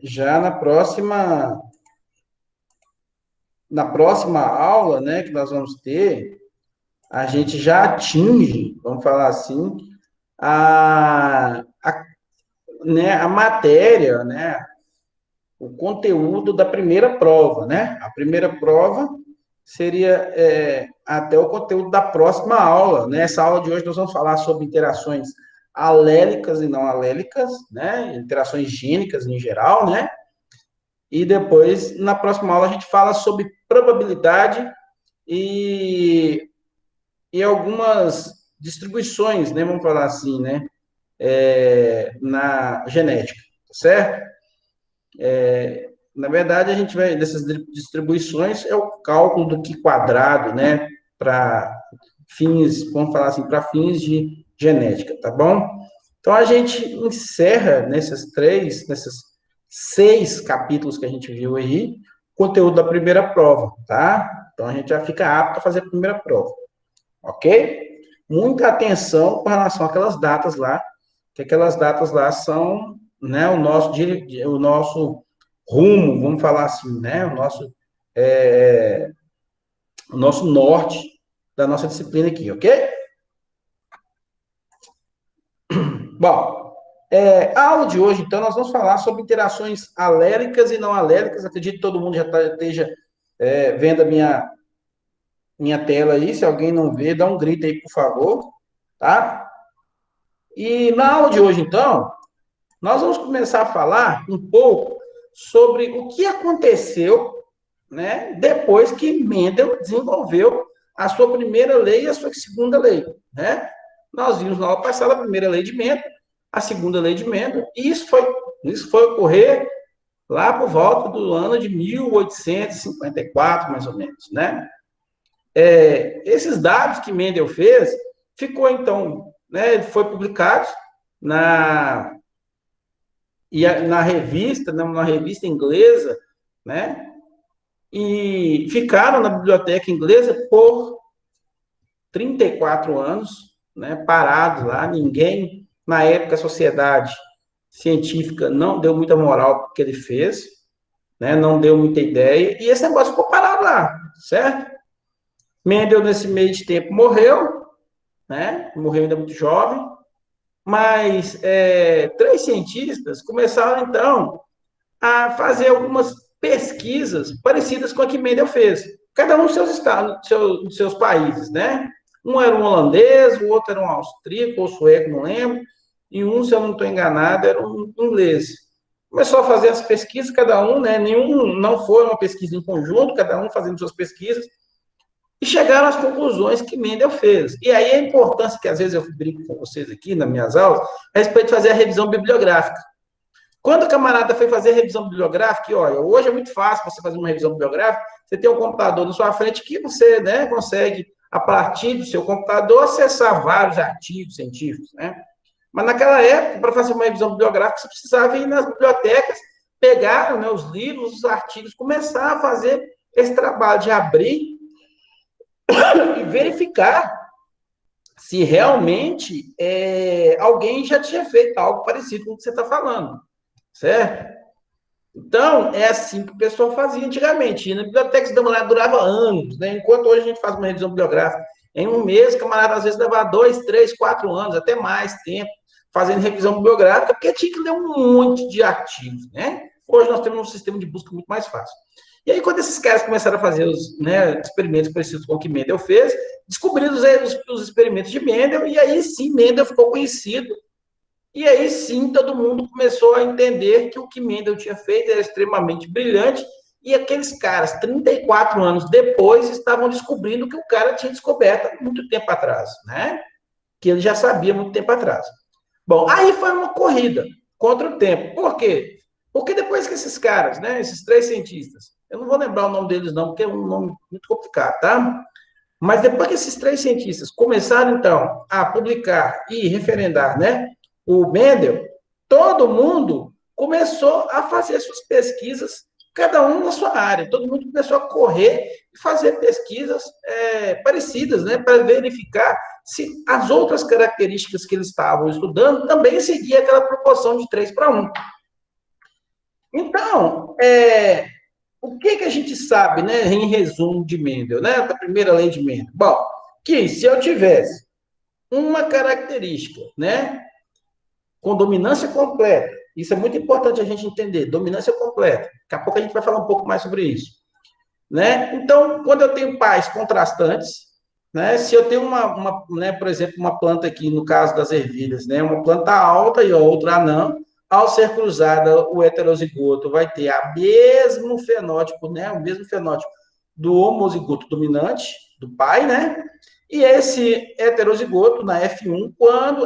já na próxima aula, né, que nós vamos ter, a gente já atinge, vamos falar assim, a, né, a matéria, né, o conteúdo da primeira prova, né? A primeira prova seria até o conteúdo da próxima aula, né? Essa aula de hoje nós vamos falar sobre interações alélicas e não alélicas, né? Interações gênicas em geral, né? E depois, na próxima aula, a gente fala sobre probabilidade e, e algumas distribuições, né? Vamos falar assim, né? Na genética, certo? Na verdade, a gente vai, dessas distribuições, é o cálculo do Q quadrado, né? Para fins, vamos falar assim, para fins de genética, tá bom? Então, a gente encerra nesses 6 capítulos que a gente viu aí, conteúdo da primeira prova, tá? Então, a gente já fica apto a fazer a primeira prova, ok? Muita atenção com relação àquelas datas lá, que aquelas datas lá são, né, o nosso rumo, vamos falar assim, né, o nosso norte da nossa disciplina aqui, ok? Bom, a aula de hoje, então, nós vamos falar sobre interações aléricas e não aléricas. Acredito que todo mundo esteja vendo a minha tela aí. Se alguém não vê, dá um grito aí, por favor, tá? E na aula de hoje, então, nós vamos começar a falar um pouco sobre o que aconteceu, né, depois que Mendel desenvolveu a sua primeira lei e a sua segunda lei, né? Nós vimos na aula passada a primeira lei de Mendel, a segunda lei de Mendel, e isso foi ocorrer lá por volta do ano de 1854, mais ou menos, né? Esses dados que Mendel fez, ficou então, né, foi publicado na na revista, né, uma revista inglesa, né? E ficaram na biblioteca inglesa por 34 anos, né, parados lá. Ninguém, na época, a sociedade científica não deu muita moral para o que ele fez, né, não deu muita ideia, e esse negócio ficou parado lá, certo? Mendel, nesse meio de tempo, morreu, né, morreu ainda muito jovem, mas 3 cientistas começaram, então, a fazer algumas pesquisas parecidas com a que Mendel fez. Cada um nos seus estados, nos seus países, né? Um era um holandês, o outro era um austríaco ou sueco, não lembro, e um, se eu não estou enganado, era um inglês. Começou a fazer as pesquisas, cada um, né? Nenhum, não foi uma pesquisa em conjunto, cada um fazendo suas pesquisas, e chegaram às conclusões que Mendel fez. E aí a importância que às vezes eu brinco com vocês aqui nas minhas aulas, é a respeito de fazer a revisão bibliográfica. Quando o camarada foi fazer a revisão bibliográfica, e olha, hoje é muito fácil você fazer uma revisão bibliográfica, você tem um computador na sua frente que você, né, consegue, a partir do seu computador, acessar vários artigos científicos, né? Mas naquela época, para fazer uma revisão bibliográfica, você precisava ir nas bibliotecas, pegar, né, os livros, os artigos, começar a fazer esse trabalho de abrir e verificar se realmente alguém já tinha feito algo parecido com o que você está falando, certo? Então, é assim que o pessoal fazia antigamente. E na biblioteca durava anos, né? Enquanto hoje a gente faz uma revisão bibliográfica em um mês, o camarada às vezes leva 2, 3, 4 anos, até mais tempo, fazendo revisão bibliográfica, porque tinha que ler um monte de artigos, né? Hoje nós temos um sistema de busca muito mais fácil. E aí, quando esses caras começaram a fazer os, né, experimentos parecidos com o que Mendel fez, descobriram os experimentos de Mendel, e aí sim Mendel ficou conhecido. E aí sim todo mundo começou a entender que o que Mendel tinha feito era extremamente brilhante, e aqueles caras, 34 anos depois, estavam descobrindo que o cara tinha descoberto há muito tempo atrás, né? Que ele já sabia muito tempo atrás. Bom, aí foi uma corrida contra o tempo. Por quê? Porque depois que esses caras, né, esses 3 cientistas, eu não vou lembrar o nome deles não, porque é um nome muito complicado, tá? Mas depois que esses 3 cientistas começaram, então, a publicar e referendar, né, o Mendel, todo mundo começou a fazer suas pesquisas, cada um na sua área. Todo mundo começou a correr e fazer pesquisas parecidas, né, para verificar se as outras características que eles estavam estudando também seguiam aquela proporção de 3 para 1. Então, o que a gente sabe, né, em resumo de Mendel, né, da primeira lei de Mendel? Bom, que se eu tivesse uma característica, né, com dominância completa, isso é muito importante a gente entender, dominância completa. Daqui a pouco a gente vai falar um pouco mais sobre isso, né? Então, quando eu tenho pais contrastantes, né, se eu tenho né, por exemplo, uma planta aqui, no caso das ervilhas, né, uma planta alta e a outra anã, ao ser cruzada, o heterozigoto vai ter a mesmo fenótipo, né, o mesmo fenótipo do homozigoto dominante, do pai, né? E esse heterozigoto na F1,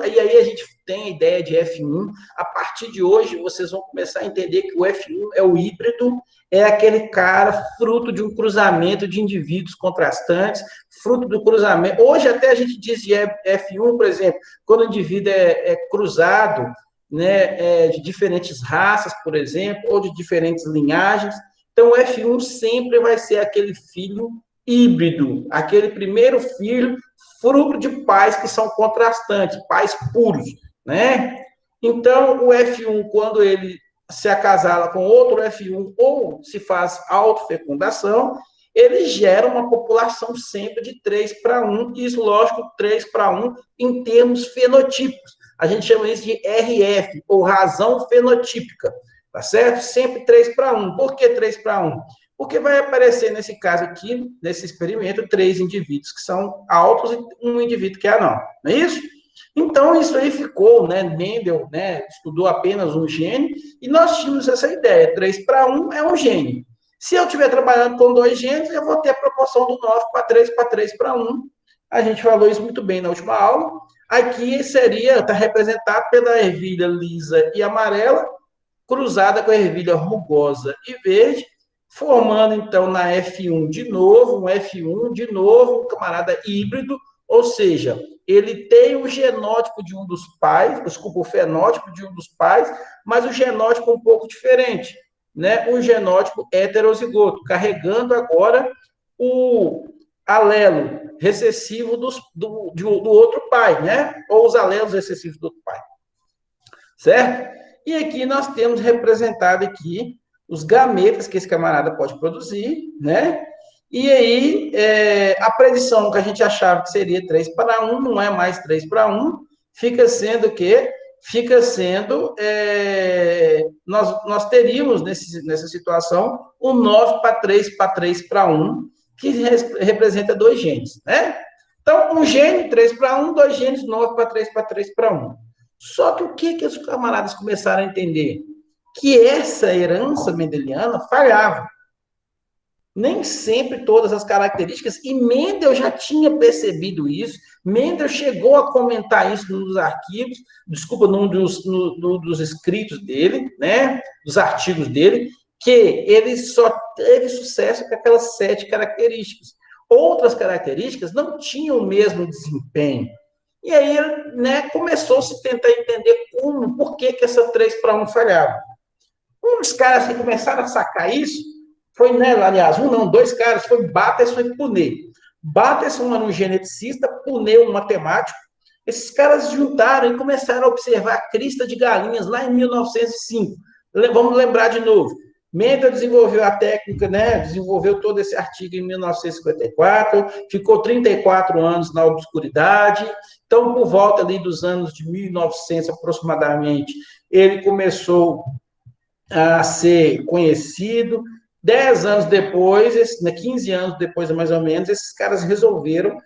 e aí a gente tem a ideia de F1, a partir de hoje vocês vão começar a entender que o F1 é o híbrido, é aquele cara fruto de um cruzamento de indivíduos contrastantes, fruto do cruzamento. Hoje até a gente diz de F1, por exemplo, quando o indivíduo é cruzado, né, de diferentes raças, por exemplo, ou de diferentes linhagens. Então, o F1 sempre vai ser aquele filho híbrido, aquele primeiro filho fruto de pais que são contrastantes, pais puros, né? Então, o F1, quando ele se acasala com outro F1 ou se faz autofecundação, ele gera uma população sempre de 3 para 1, isso, lógico, 3 para 1 em termos fenotípicos. A gente chama isso de RF, ou razão fenotípica, tá certo? Sempre 3 para 1. Por que 3 para 1? Porque vai aparecer, nesse caso aqui, nesse experimento, 3 indivíduos que são altos e um indivíduo que é anão. Não é isso? Então, isso aí ficou, né? Mendel, né, estudou apenas um gene, e nós tínhamos essa ideia: 3 para 1 é um gene. Se eu estiver trabalhando com 2 genes, eu vou ter a proporção do 9 para 3 para 1. A gente falou isso muito bem na última aula. Aqui seria, está representado pela ervilha lisa e amarela, cruzada com a ervilha rugosa e verde, formando então na F1 de novo, um F1 de novo, um camarada híbrido, ou seja, ele tem o genótipo de um dos pais, desculpa, o fenótipo de um dos pais, mas o genótipo um pouco diferente, né? Um genótipo heterozigoto, carregando agora o alelo recessivo do outro pai, né? Ou os alelos recessivos do outro pai, certo? E aqui nós temos representado aqui os gametas que esse camarada pode produzir, né? E aí, a predição que a gente achava que seria 3 para 1, não é mais 3 para 1, fica sendo o quê? Fica sendo, nós teríamos nessa situação um 9 para 3 para 1, que representa 2 genes, né? Então, um gene, 3 para 1, 2 genes, 9 para 3 para 1. Só que o que os camaradas começaram a entender? Que essa herança mendeliana falhava. Nem sempre todas as características, e Mendel já tinha percebido isso, Mendel chegou a comentar isso num dos arquivos, desculpa, num dos escritos dele, né, dos artigos dele, que ele só teve sucesso com aquelas 7 características. Outras características não tinham o mesmo desempenho. E aí, né, começou-se a tentar entender por que essa 3 para 1 falhava. Um dos caras que começaram a sacar isso foi, né, aliás, um não, 2 caras, foi Bateson e Punet. Bateson era um geneticista, Punet um matemático. Esses caras juntaram e começaram a observar a crista de galinhas lá em 1905. Vamos lembrar de novo. Mendel desenvolveu a técnica, né? Desenvolveu todo esse artigo em 1954, ficou 34 anos na obscuridade. Então, por volta ali dos anos de 1900 aproximadamente, ele começou a ser conhecido. 10 anos depois, 15 anos depois, mais ou menos, esses caras resolveram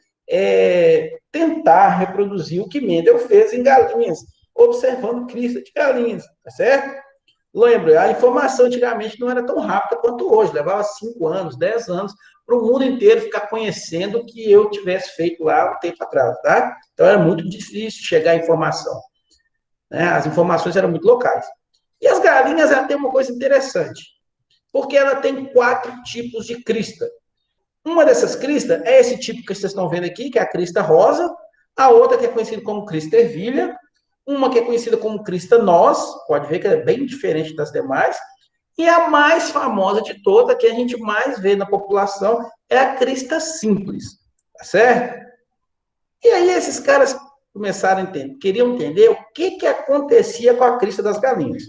tentar reproduzir o que Mendel fez em galinhas, observando crista de galinhas, tá certo? Lembra, a informação antigamente não era tão rápida quanto hoje, levava 5 anos, 10 anos para o mundo inteiro ficar conhecendo o que eu tivesse feito lá um tempo atrás, tá? Então era muito difícil chegar a informação, né? As informações eram muito locais. E as galinhas, ela tem uma coisa interessante, porque ela tem 4 tipos de crista. Uma dessas cristas é esse tipo que vocês estão vendo aqui, que é a crista rosa, a outra que é conhecida como crista ervilha, uma que é conhecida como crista noz, pode ver que ela é bem diferente das demais, e a mais famosa de todas, que a gente mais vê na população, é a crista simples, tá certo? E aí esses caras começaram a entender, queriam entender o que acontecia com a crista das galinhas.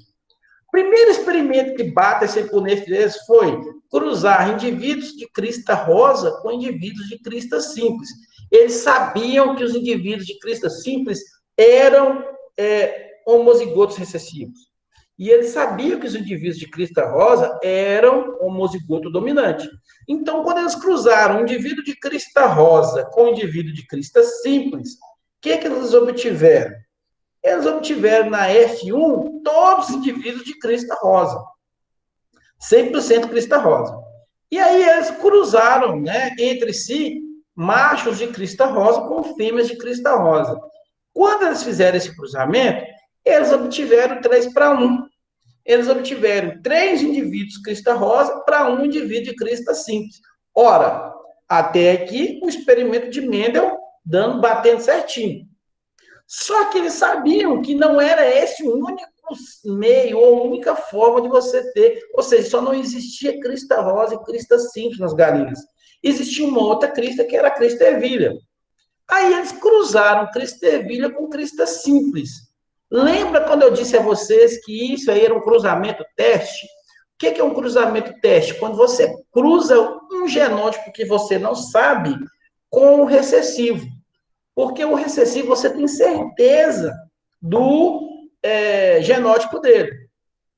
primeiro experimento que Bates e Punnett fez foi cruzar indivíduos de crista rosa com indivíduos de crista simples. Eles sabiam que os indivíduos de crista simples eram homozigotos recessivos. E eles sabiam que os indivíduos de crista rosa eram homozigoto dominante. Então, quando eles cruzaram um indivíduo de crista rosa com um indivíduo de crista simples, o que eles obtiveram? Eles obtiveram na F1 todos os indivíduos de crista rosa. 100% crista rosa. E aí eles cruzaram, né, entre si machos de crista rosa com fêmeas de crista rosa. Quando eles fizeram esse cruzamento, eles obtiveram 3:1. Eles obtiveram 3 indivíduos crista rosa para 1 indivíduo de crista simples. Ora, até aqui o experimento de Mendel batendo certinho. Só que eles sabiam que não era esse o único meio ou única forma de você ter, ou seja, só não existia crista rosa e crista simples nas galinhas. Existia uma outra crista que era a crista ervilha. Aí eles cruzaram crista ervilha com crista simples. Lembra quando eu disse a vocês que isso aí era um cruzamento teste? O que é um cruzamento teste? Quando você cruza um genótipo que você não sabe com o recessivo. Porque o recessivo você tem certeza do genótipo dele.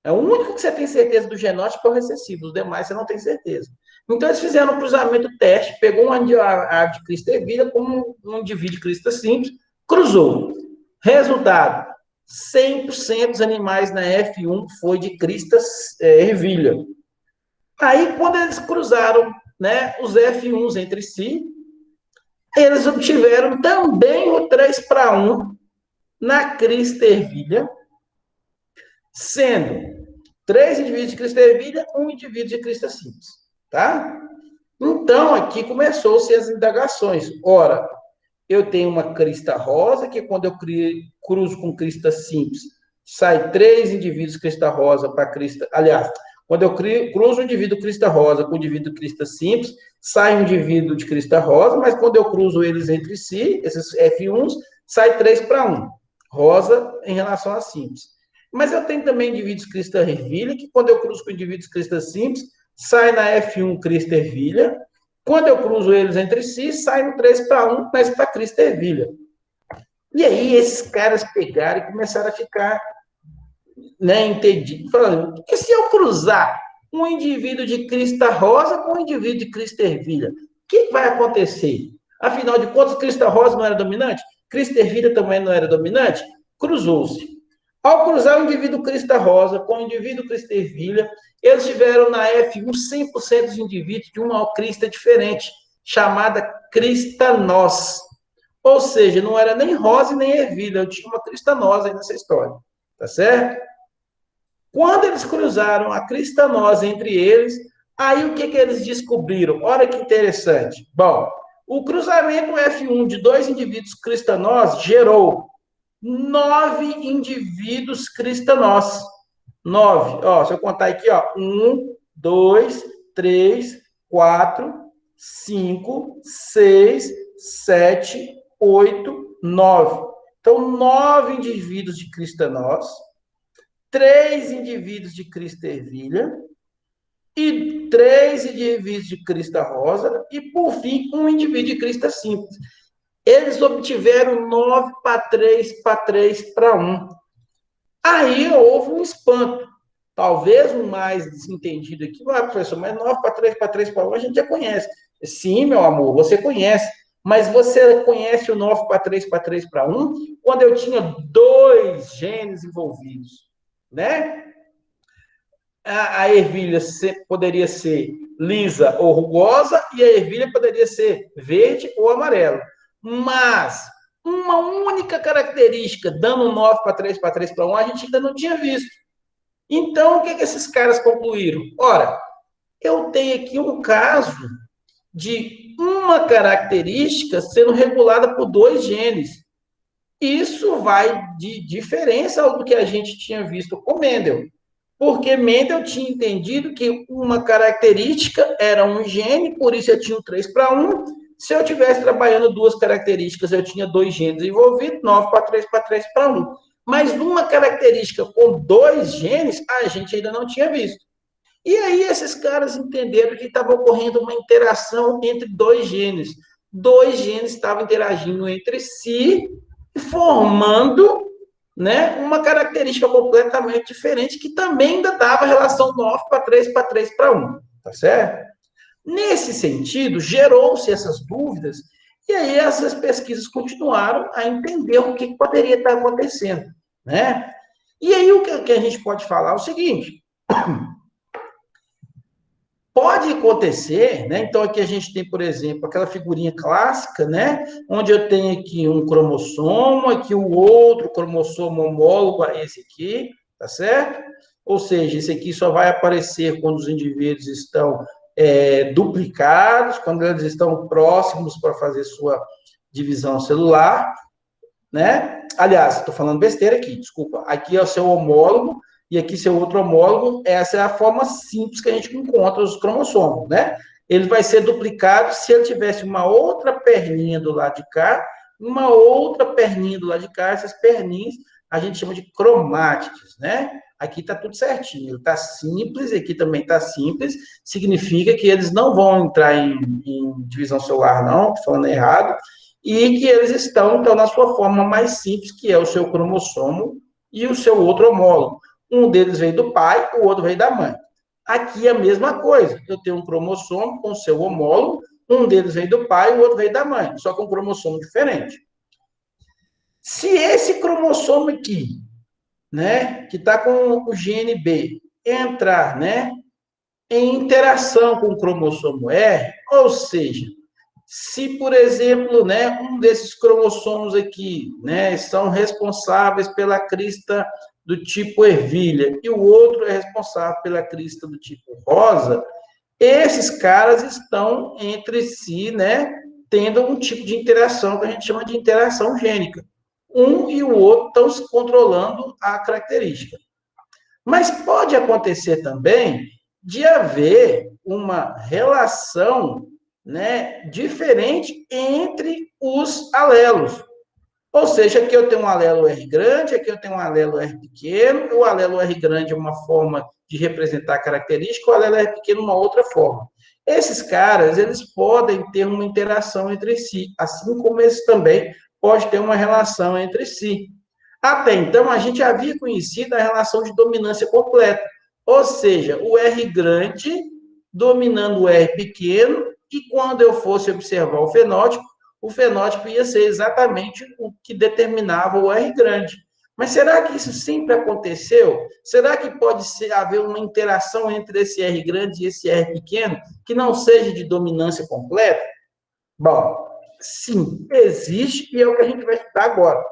É o único que você tem certeza do genótipo é o recessivo, os demais você não tem certeza. Então, eles fizeram um cruzamento teste, pegou uma ave de crista ervilha com um indivíduo de crista simples, cruzou. Resultado, 100% dos animais na F1 foi de crista ervilha. Aí, quando eles cruzaram, né, os F1s entre si, eles obtiveram também o 3:1 na crista ervilha, sendo 3 indivíduos de crista ervilha, 1 indivíduo de crista simples, tá? Então, aqui começou-se as indagações. Ora, eu tenho uma crista rosa, que quando eu cruzo com crista simples, sai 3 indivíduos de crista rosa para crista... Aliás, quando eu cruzo um indivíduo crista rosa com um indivíduo crista simples, sai um indivíduo de crista rosa, mas quando eu cruzo eles entre si, esses F1s, sai 3:1. Rosa em relação a simples. Mas eu tenho também indivíduos crista ervilha, que quando eu cruzo com indivíduos crista simples, sai na F1 crista ervilha. Quando eu cruzo eles entre si, sai no 3:1, mas para crista ervilha. E aí esses caras pegaram e começaram a ficar, né, entendido. Falando, e se eu cruzar um indivíduo de crista rosa com um indivíduo de crista ervilha? O que vai acontecer? Afinal de contas, crista rosa não era dominante? Crista ervilha também não era dominante? Cruzou-se. Ao cruzar o indivíduo crista rosa com o indivíduo crista ervilha, eles tiveram na F1 100% dos indivíduos de uma crista diferente, chamada crista nós. Ou seja, não era nem rosa e nem ervilha, eu tinha uma crista nós aí nessa história. Tá certo? Quando eles cruzaram a crista nós entre eles, aí o que eles descobriram? Olha que interessante. Bom, o cruzamento F1 de 2 indivíduos crista nós gerou 9 indivíduos crista nós. 9. Ó, se eu contar aqui, ó. 1, 2, 3, 4, 5, 6, 7, 8, 9. Então, 9 indivíduos de crista nós, 3 indivíduos de crista ervilha e 3 indivíduos de crista rosa e, por fim, um indivíduo de crista simples. Eles obtiveram 9:3:3:1. Aí houve um espanto. Talvez o mais desentendido aqui, professor, mas 9:3:3:1 a gente já conhece. Sim, meu amor, você conhece. Mas você conhece o 9:3:3:1 quando eu tinha 2 genes envolvidos, né? A ervilha poderia ser lisa ou rugosa e a ervilha poderia ser verde ou amarela. Mas uma única característica dando 9:3:3:1 a gente ainda não tinha visto. Então, o que esses caras concluíram? Ora, eu tenho aqui um caso de uma característica sendo regulada por 2 genes. Isso vai de diferença do que a gente tinha visto com Mendel. Porque Mendel tinha entendido que uma característica era um gene, por isso eu tinha um 3:1. Se eu estivesse trabalhando 2 características, eu tinha 2 genes envolvidos, 9:3:3:1. Mas uma característica com 2 genes, a gente ainda não tinha visto. E aí esses caras entenderam que estava ocorrendo uma interação entre 2 genes. 2 genes estavam interagindo entre si, formando, né, uma característica completamente diferente, que também ainda dava relação 9 para 3 para 3 para 1, tá certo? Nesse sentido, gerou-se essas dúvidas, e aí essas pesquisas continuaram a entender o que poderia estar acontecendo, né? E aí o que a gente pode falar é o seguinte: pode acontecer, né? Então aqui a gente tem, por exemplo, aquela figurinha clássica, né? Onde eu tenho aqui um cromossomo, aqui o outro cromossomo homólogo a esse aqui, tá certo? Ou seja, esse aqui só vai aparecer quando os indivíduos estão duplicados, quando eles estão próximos para fazer sua divisão celular, né? Aliás, estou falando besteira aqui, desculpa. Aqui é o seu homólogo e aqui seu outro homólogo. Essa é a forma simples que a gente encontra os cromossomos, né? Ele vai ser duplicado se ele tivesse uma outra perninha do lado de cá, uma outra perninha do lado de cá. Essas perninhas a gente chama de cromátides, né? Aqui está tudo certinho, está simples, aqui também está simples, significa que eles não vão entrar em divisão celular, não, estou falando errado, e que eles estão, então, na sua forma mais simples, que é o seu cromossomo e o seu outro homólogo. Um deles veio do pai, o outro veio da mãe. Aqui é a mesma coisa, eu tenho um cromossomo com o seu homólogo, um deles veio do pai, o outro veio da mãe, só com um cromossomo diferente. Se esse cromossomo aqui, né, que está com o gene B, entrar, né, em interação com o cromossomo R, ou seja, se, por exemplo, né, um desses cromossomos aqui, né, são responsáveis pela crista do tipo ervilha e o outro é responsável pela crista do tipo rosa, esses caras estão entre si, né, tendo um tipo de interação que a gente chama de interação gênica. Um e o outro estão se controlando a característica. Mas pode acontecer também de haver uma relação, né, diferente entre os alelos. Ou seja, aqui eu tenho um alelo R grande, aqui eu tenho um alelo R pequeno, o alelo R grande é uma forma de representar a característica, o alelo R pequeno uma outra forma. Esses caras, eles podem ter uma interação entre si, assim como esse também pode ter uma relação entre si. Até então, a gente havia conhecido a relação de dominância completa, ou seja, o R grande dominando o R pequeno, e quando eu fosse observar o fenótipo ia ser exatamente o que determinava o R grande. Mas será que isso sempre aconteceu? Será que pode haver uma interação entre esse R grande e esse R pequeno que não seja de dominância completa? Bom, sim, existe e é o que a gente vai estudar agora.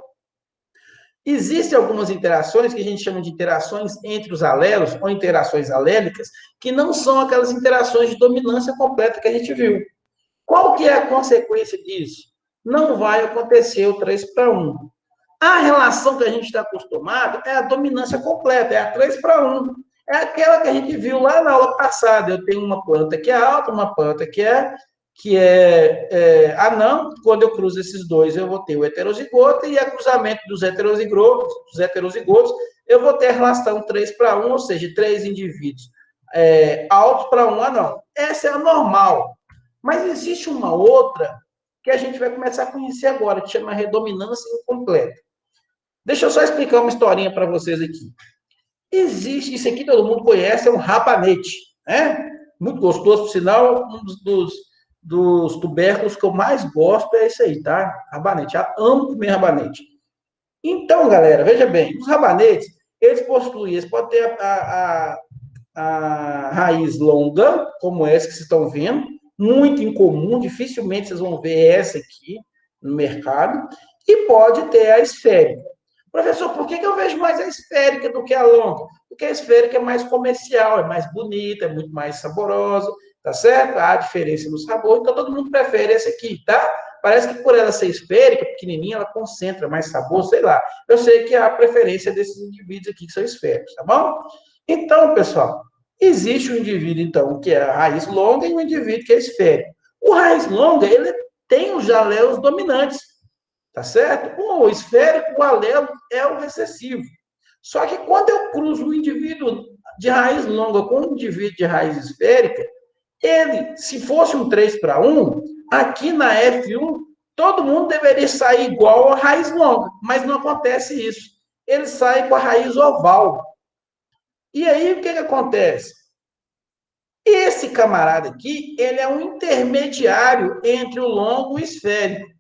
Existem algumas interações que a gente chama de interações entre os alelos, ou interações alélicas, que não são aquelas interações de dominância completa que a gente viu. Qual que é a consequência disso? Não vai acontecer o 3 para 1. A relação que a gente está acostumado é a dominância completa, é a 3 para 1. É aquela que a gente viu lá na aula passada. Eu tenho uma planta que é alta, uma planta que é anã. Quando eu cruzo esses dois, eu vou ter o heterozigoto, e a cruzamento dos heterozigotos, eu vou ter a relação 3 para 1, ou seja, 3 indivíduos altos para um anão. Essa é a normal. Mas existe uma outra que a gente vai começar a conhecer agora, que chama redominância incompleta. Deixa eu só explicar uma historinha para vocês aqui. Existe, isso aqui todo mundo conhece, é um rabanete, né? Muito gostoso, por sinal, um dos tubérculos que eu mais gosto é esse aí, tá? Rabanete. Eu amo comer rabanete. Então, galera, veja bem, os rabanetes, eles podem ter a raiz longa, como essa que vocês estão vendo, muito incomum, dificilmente vocês vão ver essa aqui no mercado, e pode ter a esférica. Professor, por que eu vejo mais a esférica do que a longa? Porque a esférica é mais comercial, é mais bonita, é muito mais saborosa, tá certo? Há diferença no sabor, então todo mundo prefere essa aqui, tá? Parece que por ela ser esférica, pequenininha, ela concentra mais sabor, sei lá. Eu sei que há preferência desses indivíduos aqui que são esféricos, tá bom? Então, pessoal, existe um indivíduo, então, que é a raiz longa e um indivíduo que é esférico. O raiz longa, ele tem os alelos dominantes, tá certo? O esférico, o alelo é o recessivo. Só que quando eu cruzo o indivíduo de raiz longa com um indivíduo de raiz esférica, ele, se fosse um 3 para 1, aqui na F1, todo mundo deveria sair igual a raiz longa, mas não acontece isso. Ele sai com a raiz oval. E aí, o que acontece? Esse camarada aqui, ele é um intermediário entre o longo e o esférico.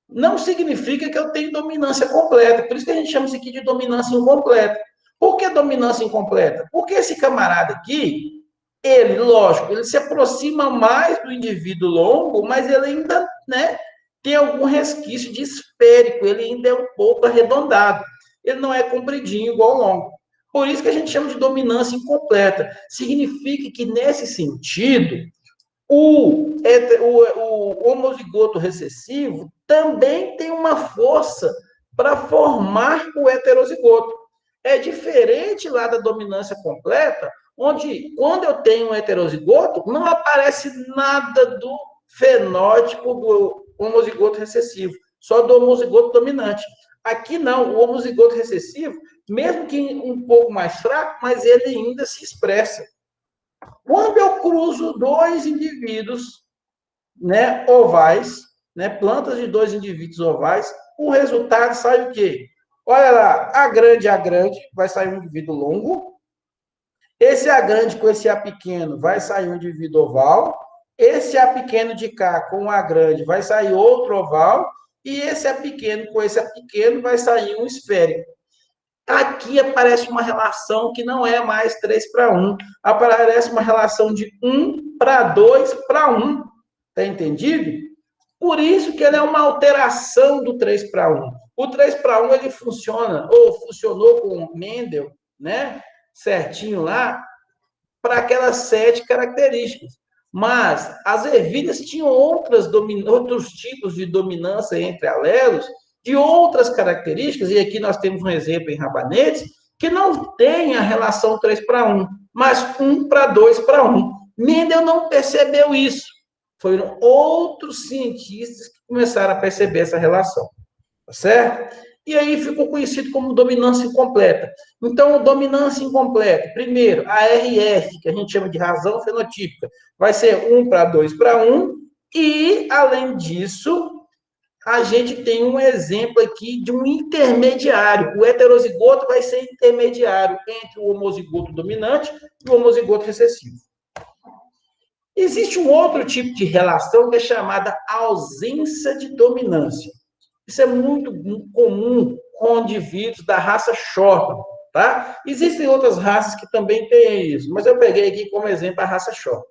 Não significa que eu tenho dominância completa. Por isso que a gente chama isso aqui de dominância incompleta. Por que dominância incompleta? Porque esse camarada aqui, ele, lógico, ele se aproxima mais do indivíduo longo, mas ele ainda, né, tem algum resquício de esférico, ele ainda é um pouco arredondado. Ele não é compridinho igual o longo. Por isso que a gente chama de dominância incompleta. Significa que, nesse sentido, o homozigoto recessivo também tem uma força para formar o heterozigoto. É diferente lá da dominância completa, onde, quando eu tenho um heterozigoto, não aparece nada do fenótipo do homozigoto recessivo, só do homozigoto dominante. Aqui não, o homozigoto recessivo, mesmo que um pouco mais fraco, mas ele ainda se expressa. Quando eu cruzo dois indivíduos, né, ovais, né, plantas de dois indivíduos ovais, o resultado sai o quê? Olha lá, a grande, vai sair um indivíduo longo. Esse A grande com esse A pequeno vai sair um indivíduo oval. Esse A pequeno de cá com o A grande vai sair outro oval. E esse A pequeno com esse A pequeno vai sair um esférico. Aqui aparece uma relação que não é mais 3 para 1. Aparece uma relação de 1 para 2 para 1. Está entendido? Por isso que ele é uma alteração do 3 para 1. O 3 para 1 ele funciona, ou funcionou com Mendel, né? Certinho lá, para aquelas 7 características. Mas as ervilhas tinham outros tipos de dominância entre alelos, de outras características, e aqui nós temos um exemplo em rabanetes, que não tem a relação 3 para 1, mas 1 para 2 para 1. Mendel não percebeu isso. Foram outros cientistas que começaram a perceber essa relação. Tá certo? E aí ficou conhecido como dominância incompleta. Então, dominância incompleta, primeiro, a RF, que a gente chama de razão fenotípica, vai ser 1 para 2 para 1, e, além disso, a gente tem um exemplo aqui de um intermediário. O heterozigoto vai ser intermediário entre o homozigoto dominante e o homozigoto recessivo. Existe um outro tipo de relação que é chamada ausência de dominância. Isso é muito comum com indivíduos da raça Shortland, tá? Existem outras raças que também têm isso, mas eu peguei aqui como exemplo a raça Shortland.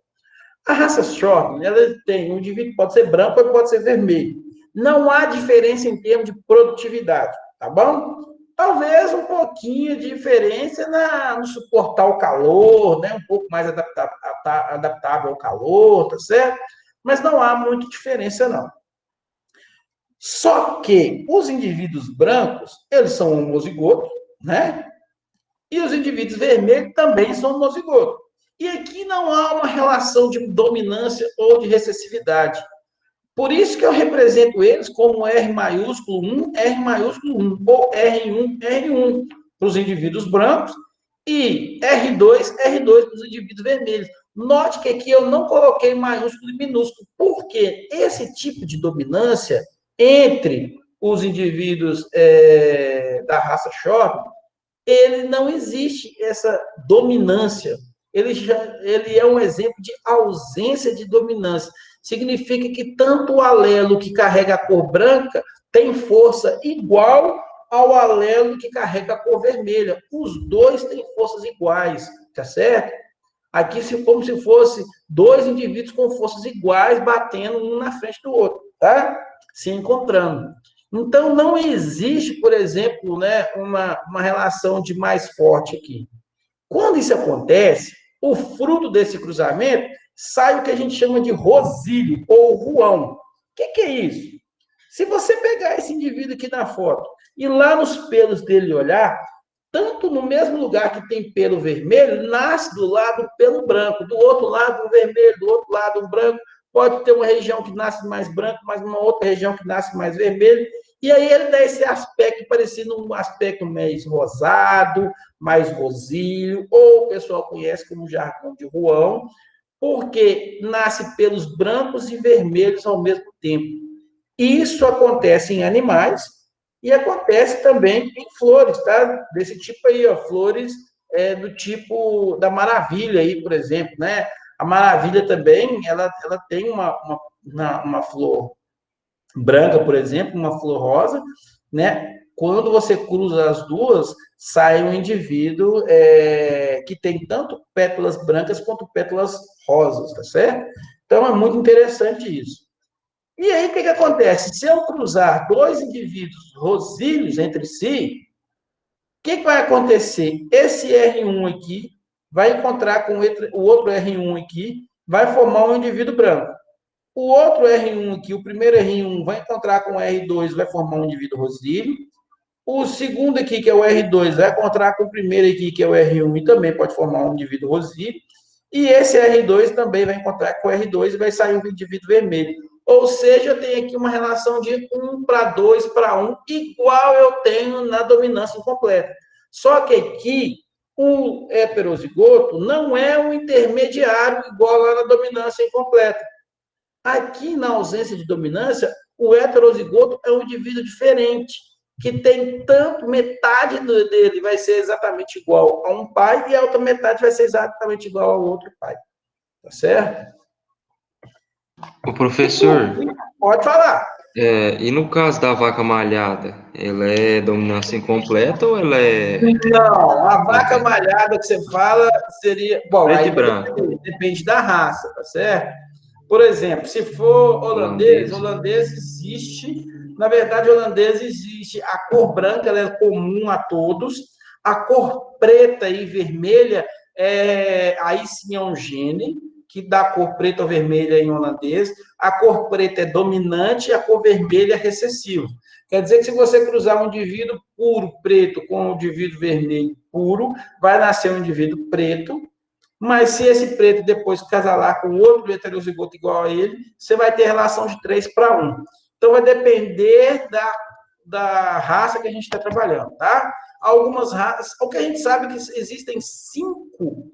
A raça Shortland, ela tem um indivíduo pode ser branco ou pode ser vermelho. Não há diferença em termos de produtividade, tá bom? Talvez um pouquinho de diferença no suportar o calor, né? Um pouco mais adaptável ao calor, tá certo? Mas não há muita diferença, não. Só que os indivíduos brancos, eles são homozigotos, né? E os indivíduos vermelhos também são homozigotos. E aqui não há uma relação de dominância ou de recessividade. Por isso que eu represento eles como R maiúsculo 1, R maiúsculo 1, ou R1, R1 para os indivíduos brancos e R2, R2 para os indivíduos vermelhos. Note que aqui eu não coloquei maiúsculo e minúsculo, porque esse tipo de dominância entre os indivíduos da raça Short, ele não existe essa dominância. Ele é um exemplo de ausência de dominância. Significa que tanto o alelo que carrega a cor branca tem força igual ao alelo que carrega a cor vermelha. Os dois têm forças iguais, tá certo? Aqui, como se fosse dois indivíduos com forças iguais batendo um na frente do outro, tá? Se encontrando. Então, não existe, por exemplo, né, uma relação de mais forte aqui. Quando isso acontece, o fruto desse cruzamento sai o que a gente chama de rosílio ou ruão. O que é isso? Se você pegar esse indivíduo aqui na foto e lá nos pelos dele olhar, tanto no mesmo lugar que tem pelo vermelho, nasce do lado o pelo branco, do outro lado o vermelho, do outro lado o branco. Pode ter uma região que nasce mais branco, mas uma outra região que nasce mais vermelho. E aí ele dá esse aspecto parecido um aspecto mais rosado, mais rosilho, ou o pessoal conhece como jargão de João, porque nasce pelos brancos e vermelhos ao mesmo tempo. Isso acontece em animais e acontece também em flores, tá? Desse tipo aí, ó, flores do tipo da maravilha aí, por exemplo, né? A maravilha também, ela tem uma flor branca, por exemplo, uma flor rosa, né? Quando você cruza as duas, sai um indivíduo que tem tanto pétalas brancas quanto pétalas rosas, tá certo? Então é muito interessante isso. E aí o que acontece? Se eu cruzar dois indivíduos rosílios entre si, o que vai acontecer? Esse R1 aqui vai encontrar com o outro R1 aqui, vai formar um indivíduo branco. O outro R1 aqui, o primeiro R1, vai encontrar com o R2, vai formar um indivíduo rosíleo. O segundo aqui, que é o R2, vai encontrar com o primeiro aqui, que é o R1, e também pode formar um indivíduo rosíleo. E esse R2 também vai encontrar com o R2 e vai sair um indivíduo vermelho. Ou seja, eu tenho aqui uma relação de 1 para 2 para 1, igual eu tenho na dominância incompleta. Só que aqui, o heterozigoto não é um intermediário igual lá na dominância incompleta. Aqui, na ausência de dominância, o heterozigoto é um indivíduo diferente, que tem tanto, metade dele vai ser exatamente igual a um pai e a outra metade vai ser exatamente igual ao outro pai. Tá certo? O professor, Pode falar. e no caso da vaca malhada, ela é dominância incompleta ou ela é Não, a vaca aberta? malhada que você fala seria. Bom, Preto aí e branco, depende da raça, tá certo? Por exemplo, se for holandês, holandês. holandês existe. Na verdade, holandês existe. A cor branca ela é comum a todos. A cor preta e vermelha, aí sim é um gene, que dá cor preta ou vermelha em holandês. A cor preta é dominante e a cor vermelha é recessiva. Quer dizer que se você cruzar um indivíduo puro preto com um indivíduo vermelho puro, vai nascer um indivíduo preto, mas se esse preto depois casalar com outro heterozigoto igual a ele, você vai ter relação de 3 para 1. Então, vai depender da raça que a gente está trabalhando, tá? Algumas raças, o que a gente sabe é que existem 5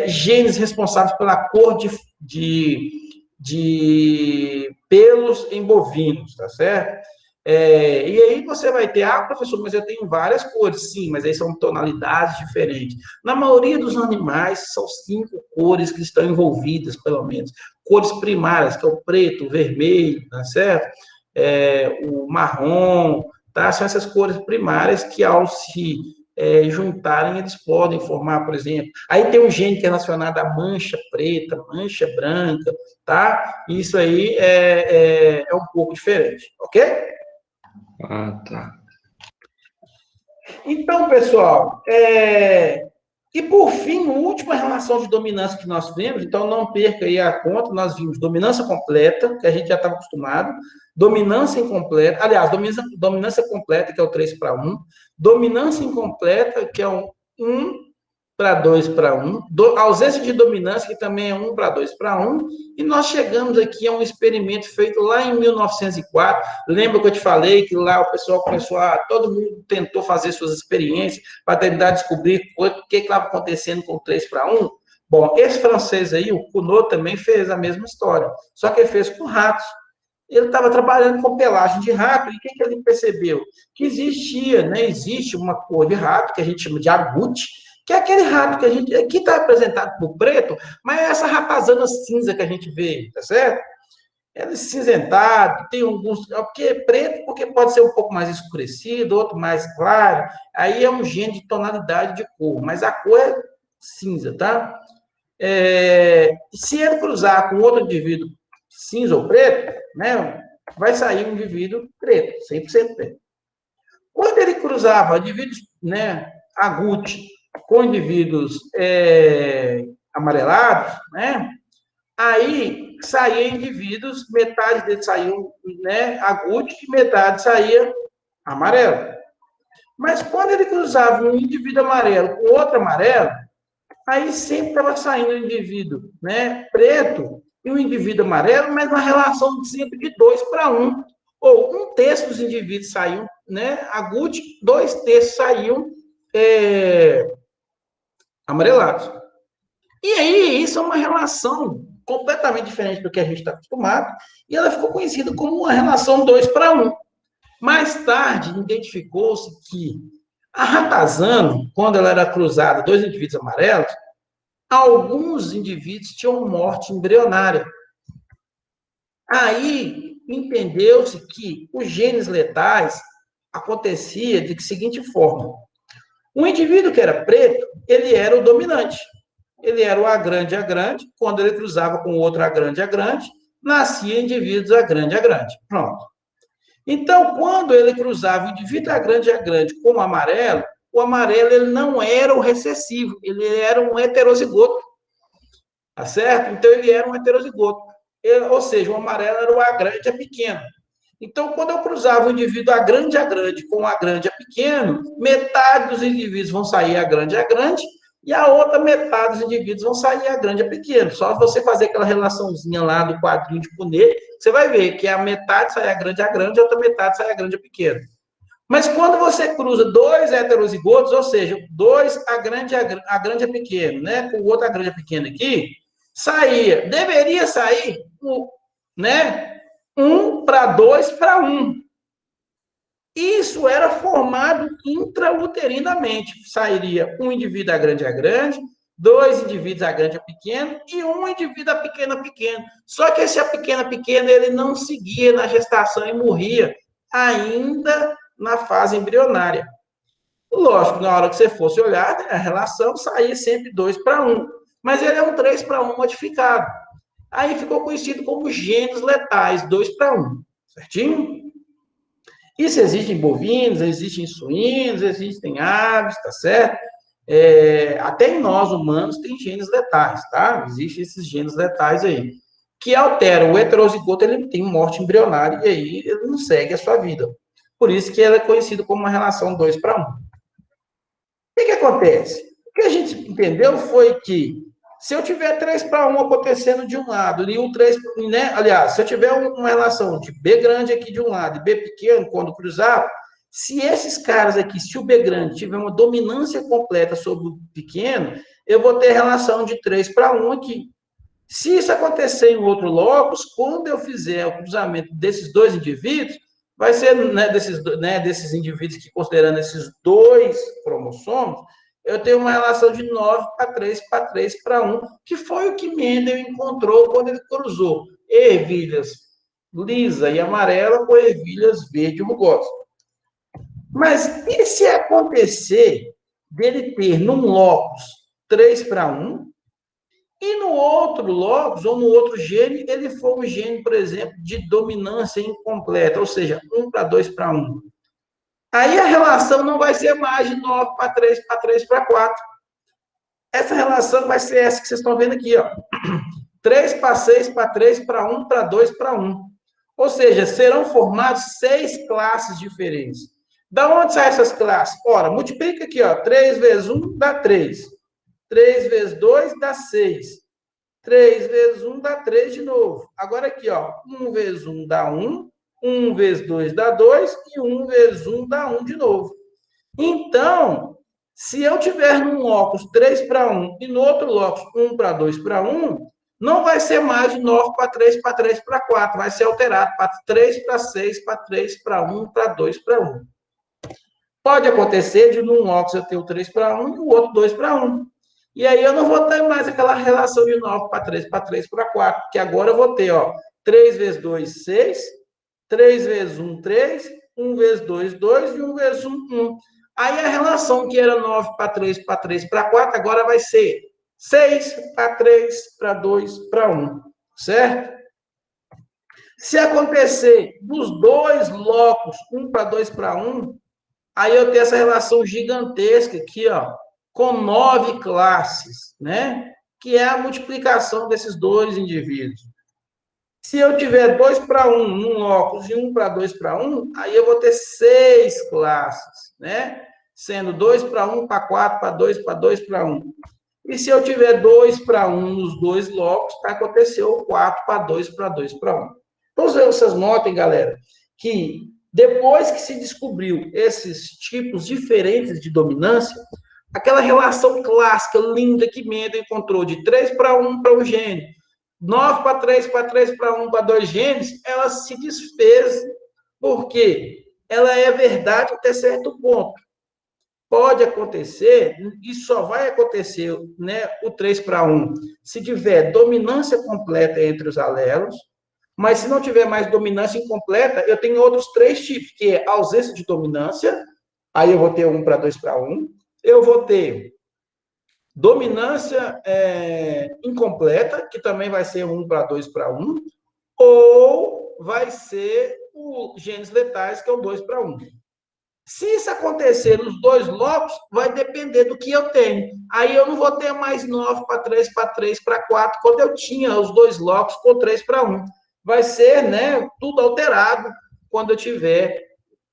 genes responsáveis pela cor de pelos em bovinos, tá certo? E aí você vai ter, professor, mas eu tenho várias cores, sim, mas aí são tonalidades diferentes. Na maioria dos animais, são 5 cores que estão envolvidas, pelo menos. Cores primárias, que é o preto, o vermelho, tá certo? O marrom, tá? São essas cores primárias que, ao se juntarem, eles podem formar, por exemplo. Aí tem um gene que é relacionado à mancha preta, mancha branca, tá? Isso aí é um pouco diferente, ok? Ah, tá. Então, pessoal, e por fim, a última relação de dominância que nós vemos, então não perca aí a conta, nós vimos dominância completa, que a gente já estava acostumado, dominância incompleta, aliás, dominância completa, que é o 3 para 1, dominância incompleta, que é um 1 para 2 para 1, ausência de dominância, que também é 1 para 2 para 1, e nós chegamos aqui a um experimento feito lá em 1904. Lembra que eu te falei que lá o pessoal começou todo mundo tentou fazer suas experiências para tentar descobrir o que estava acontecendo com o 3 para 1? Bom, esse francês aí, o Cugnot, também fez a mesma história, só que ele fez com ratos. Ele estava trabalhando com pelagem de rato, e o que ele percebeu? Que existe uma cor de rato, que a gente chama de agute, que é aquele rato que a gente, aqui está representado por preto, mas é essa ratazana cinza que a gente vê, tá certo? Ela é cinzentado, tem alguns, porque é preto, porque pode ser um pouco mais escurecido, outro mais claro, aí é um gene de tonalidade de cor, mas a cor é cinza, tá? Se ele cruzar com outro indivíduo cinza ou preto, né, vai sair um indivíduo preto, 100% preto. Quando ele cruzava indivíduos, né, agute com indivíduos amarelados, né, aí saía indivíduos, metade deles saíam, né, agute e metade saía amarelo. Mas quando ele cruzava um indivíduo amarelo com outro amarelo, aí sempre estava saindo um indivíduo, né, preto e um indivíduo amarelo, mas uma relação sempre de 2 para 1. ou um terço dos indivíduos saíam, né, agudos, 2 terços saíam amarelados. E aí, isso é uma relação completamente diferente do que a gente está acostumado, e ela ficou conhecida como uma relação 2 para 1. Mais tarde, identificou-se que a ratazana, quando ela era cruzada, 2 indivíduos amarelos, alguns indivíduos tinham morte embrionária. Aí, entendeu-se que os genes letais acontecia de seguinte forma. Um indivíduo que era preto, ele era o dominante. Ele era o A grande, quando ele cruzava com o outro A grande, nascia indivíduos A grande. Pronto. Então, quando ele cruzava o indivíduo A grande com o amarelo ele não era o recessivo, ele era um heterozigoto, tá certo? Então, ele era um heterozigoto. Ou seja, o amarelo era o A grande A pequeno. Então, quando eu cruzava o indivíduo A grande com o A grande A pequeno, metade dos indivíduos vão sair A grande, e a outra metade dos indivíduos vão sair A grande A pequeno. Só você fazer aquela relaçãozinha lá do quadrinho de Punnett, você vai ver que a metade sai A grande, e a outra metade sai A grande A pequeno. Mas quando você cruza 2 heterozigotos, ou seja, 2 A grande A pequeno, né, com o outro A grande A pequeno aqui, deveria sair, né, 1:2:1. Isso era formado intrauterinamente. Sairia um indivíduo A grande, 2 indivíduos A grande A pequeno e um indivíduo A pequeno. Só que esse A pequeno, ele não seguia na gestação e morria ainda na fase embrionária. Lógico, na hora que você fosse olhar, a relação saía sempre 2:1. Mas ele é um 3:1 modificado. Aí ficou conhecido como genes letais, 2:1. Certinho? Isso existe em bovinos, existe em suínos, existe em aves, tá certo? Até em nós, humanos, tem genes letais, tá? Existem esses genes letais aí, que alteram o heterozigoto, ele tem morte embrionária, e aí ele não segue a sua vida. Por isso que ela é conhecida como uma relação 2:1. O que acontece? O que a gente entendeu foi que se eu tiver 3:1 acontecendo de um lado e o 3, né? Aliás, se eu tiver uma relação de B grande aqui de um lado e B pequeno, quando cruzar, se esses caras aqui, se o B grande tiver uma dominância completa sobre o pequeno, eu vou ter relação de 3:1 aqui. Se isso acontecer em outro locus, quando eu fizer o cruzamento desses 2 indivíduos, vai ser, desses indivíduos que, considerando esses 2 cromossomos, eu tenho uma relação de 9:3:3:1, que foi o que Mendel encontrou quando ele cruzou ervilhas lisa e amarela com ervilhas verde e rugosa. Mas e se acontecer dele ter num locus 3:1, e no outro locus, ou no outro gene, ele for um gene, por exemplo, de dominância incompleta, ou seja, 1:2:1. Aí a relação não vai ser mais de 9:3:3:4. Essa relação vai ser essa que vocês estão vendo aqui, ó. 3:6:3:1:2:1. Ou seja, serão formados 6 classes diferentes. Da onde saem essas classes? Ora, multiplica aqui, ó. 3 vezes 1 dá 3. 3 vezes 2 dá 6. 3 vezes 1 dá 3 de novo. Agora aqui, ó. 1 vezes 1 dá 1. 1 vezes 2 dá 2. E 1 vezes 1 dá 1 de novo. Então, se eu tiver num locus 3:1 e no outro locus 1:2:1, não vai ser mais de 9:3:3:4. Vai ser alterado para 3:6:3:1:2:1. Pode acontecer de num locus eu ter o 3:1 e o outro 2:1. E aí eu não vou ter mais aquela relação de 9:3:3:4, porque agora eu vou ter, ó, 3 vezes 2, 6, 3 vezes 1, 3, 1 vezes 2, 2 e 1 vezes 1, 1. Aí a relação que era 9:3:3:4, agora vai ser 6:3:2:1, certo? Se acontecer dos dois locos, 1:2:1, aí eu tenho essa relação gigantesca aqui, ó, com 9 classes, né? Que é a multiplicação desses 2 indivíduos. Se eu tiver 2:1 num locus e 1:2:1, aí eu vou ter 6 classes, né? Sendo 2:1:4, para 2, para 2:1. E se eu tiver 2:1 nos 2 locus, vai acontecer o 4:2, para 2:1. Então, vocês notem, galera, que depois que se descobriu esses tipos diferentes de dominância, aquela relação clássica, linda, que Mendel encontrou de 3:1 para um gene, 9:3 para 3 para 1 para 2 genes, ela se desfez, porque ela é verdade até certo ponto. Pode acontecer, e só vai acontecer, né, o 3:1, se tiver dominância completa entre os alelos, mas se não tiver mais dominância incompleta, eu tenho outros 3 tipos, que é ausência de dominância, aí eu vou ter 1:2:1, eu vou ter dominância incompleta, que também vai ser 1:2:1, ou vai ser o genes letais, que é o 2:1. Se isso acontecer nos 2 locos, vai depender do que eu tenho. Aí eu não vou ter mais 9:3 para 3 para 4, quando eu tinha os 2 locos com 3:1. Vai ser, né, tudo alterado quando eu tiver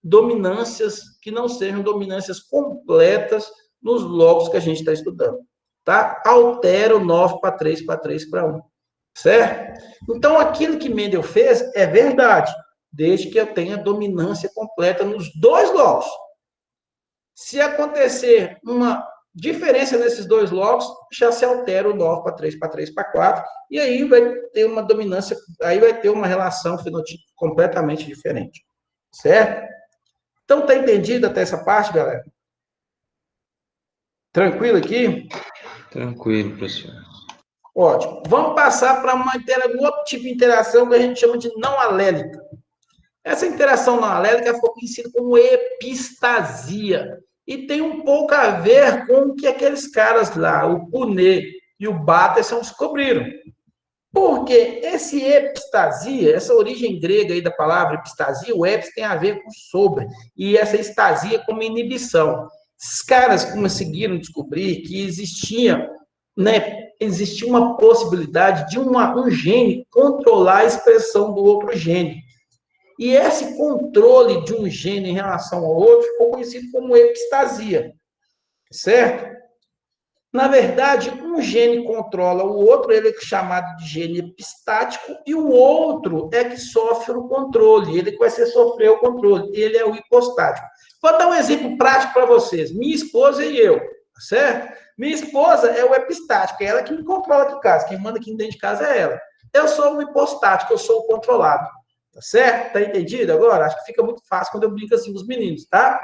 dominâncias que não sejam dominâncias completas nos locos que a gente está estudando. Tá? Altera o 9:3 para 3 para 1. Certo? Então, aquilo que Mendel fez é verdade, desde que eu tenha dominância completa nos 2 locos. Se acontecer uma diferença nesses 2 locos, já se altera o 9:3 para 3 para 4, e aí vai ter uma dominância, aí vai ter uma relação fenotípica completamente diferente. Certo? Então, tá entendido até essa parte, galera? Tranquilo aqui? Tranquilo, professor. Ótimo. Vamos passar para um outro tipo de interação que a gente chama de não alélica. Essa interação não alélica foi conhecida como epistasia. E tem um pouco a ver com o que aqueles caras lá, o Punet e o Bateson, descobriram. Porque esse epistasia, essa origem grega aí da palavra epistasia, o epis tem a ver com sobre, e essa estasia como inibição. Esses caras conseguiram descobrir que existia uma possibilidade de um gene controlar a expressão do outro gene. E esse controle de um gene em relação ao outro ficou conhecido como epistasia, certo? Na verdade, um gene controla o outro, ele é chamado de gene epistático, e o outro é que sofre o controle, ele que vai sofrer o controle, ele é o hipostático. Vou dar um exemplo prático para vocês. Minha esposa e eu, certo? Minha esposa é o epistático, é ela que me controla aqui em casa, quem manda aqui dentro de casa é ela. Eu sou o hipostático, eu sou o controlado, tá certo? Tá entendido agora? Acho que fica muito fácil quando eu brinco assim com os meninos, tá?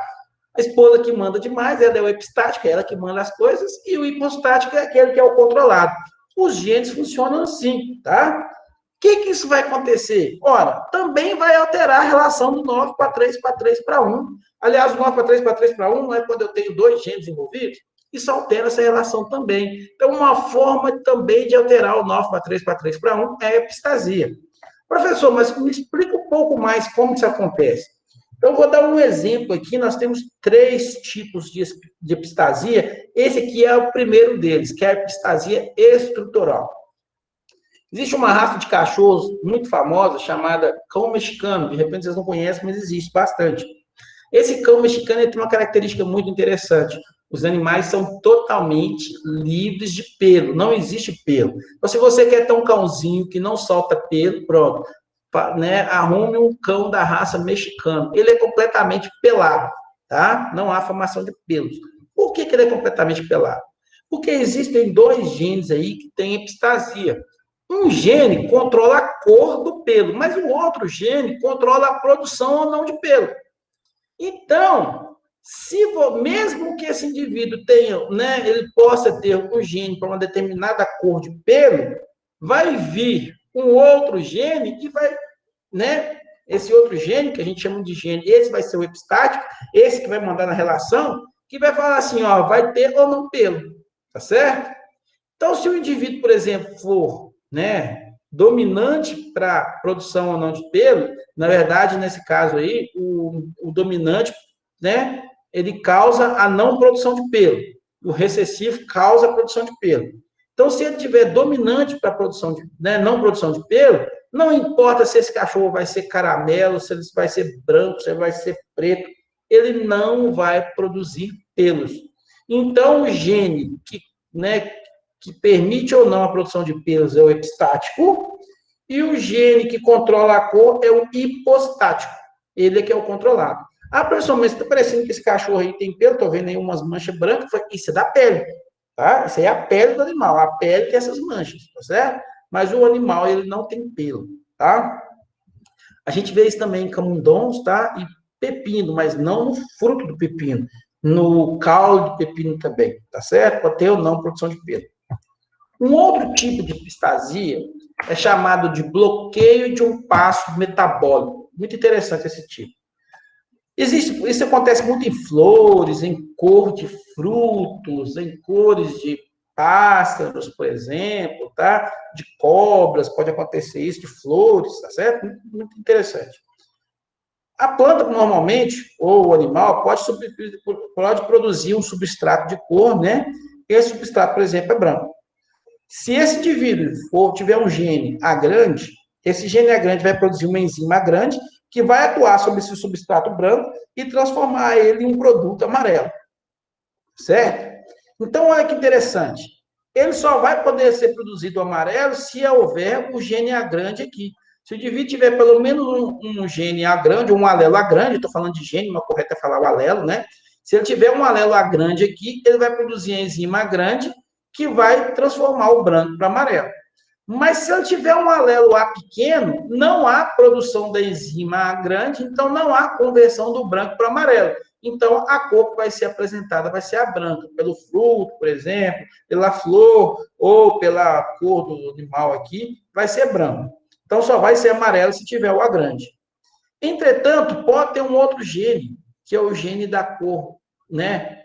A esposa que manda demais, ela é o epistático, é ela que manda as coisas, e o hipostático é aquele que é o controlado. Os genes funcionam assim, tá? O que isso vai acontecer? Ora, também vai alterar a relação do 9:3 para 3 para 1. Aliás, o 9:3 para 3 para 1 não é quando eu tenho 2 genes envolvidos? Isso altera essa relação também. Então, uma forma também de alterar o 9:3 para 3 para 1 é a epistasia. Professor, mas me explica um pouco mais como isso acontece. Então, vou dar um exemplo aqui. Nós temos 3 tipos de epistasia. Esse aqui é o primeiro deles, que é a epistasia estrutural. Existe uma raça de cachorros muito famosa chamada cão mexicano. De repente, vocês não conhecem, mas existe bastante. Esse cão mexicano tem uma característica muito interessante. Os animais são totalmente livres de pelo. Não existe pelo. Então, se você quer ter um cãozinho que não solta pelo, pronto. Né, arrume um cão da raça mexicana. Ele é completamente pelado, tá? Não há formação de pelos. Por que ele é completamente pelado? Porque existem 2 genes aí que têm epistasia. Um gene controla a cor do pelo, mas o outro gene controla a produção ou não de pelo. Então, mesmo que esse indivíduo tenha, né, ele possa ter um gene para uma determinada cor de pelo, vai vir um outro gene que vai, né? Esse outro gene, que a gente chama de gene, esse vai ser o epistático, esse que vai mandar na relação, que vai falar assim, ó, vai ter ou não pelo, tá certo? Então, se o indivíduo, por exemplo, for, né, dominante para produção ou não de pelo, na verdade, nesse caso aí, o dominante, né, ele causa a não produção de pelo. O recessivo causa a produção de pelo. Então, se ele tiver dominante para produção de, né, não produção de pelo, não importa se esse cachorro vai ser caramelo, se ele vai ser branco, se ele vai ser preto, ele não vai produzir pelos. Então, o gene que, né, que permite ou não a produção de pelos é o epistático, e o gene que controla a cor é o hipostático. ele é que é o controlado. Ah, professor, mas está parecendo que esse cachorro aí tem pelo, estou vendo aí umas manchas brancas, isso é da pele, tá? Isso aí é a pele do animal, a pele tem essas manchas, tá certo? Mas o animal, ele não tem pelo, tá? A gente vê isso também em camundongos, tá? E pepino, mas não no fruto do pepino, no caule de pepino também, tá certo? Pode ter ou não produção de pelo. Um outro tipo de epistasia é chamado de bloqueio de um passo metabólico. Muito interessante esse tipo. Isso acontece muito em flores, em cor de frutos, em cores de pássaros, por exemplo, tá? De cobras, pode acontecer isso, de flores, tá certo? Muito, muito interessante. A planta, normalmente, ou o animal, pode produzir um substrato de cor, né? Esse substrato, por exemplo, é branco. Se esse indivíduo tiver um gene A grande, esse gene A grande vai produzir uma enzima A grande que vai atuar sobre esse substrato branco e transformar ele em um produto amarelo. Certo? Então, olha que interessante. Ele só vai poder ser produzido amarelo se houver o gene A grande aqui. Se o indivíduo tiver pelo menos um gene A grande, um alelo A grande, estou falando de gene, mas correto é falar o alelo, né? Se ele tiver um alelo A grande aqui, ele vai produzir a enzima A grande, que vai transformar o branco para amarelo. Mas se ele tiver um alelo A pequeno, não há produção da enzima A grande, então não há conversão do branco para amarelo. Então, a cor que vai ser apresentada vai ser a branca, pelo fruto, por exemplo, pela flor, ou pela cor do animal aqui, vai ser branco. Então, só vai ser amarelo se tiver o A grande. Entretanto, pode ter um outro gene, que é o gene da cor, né,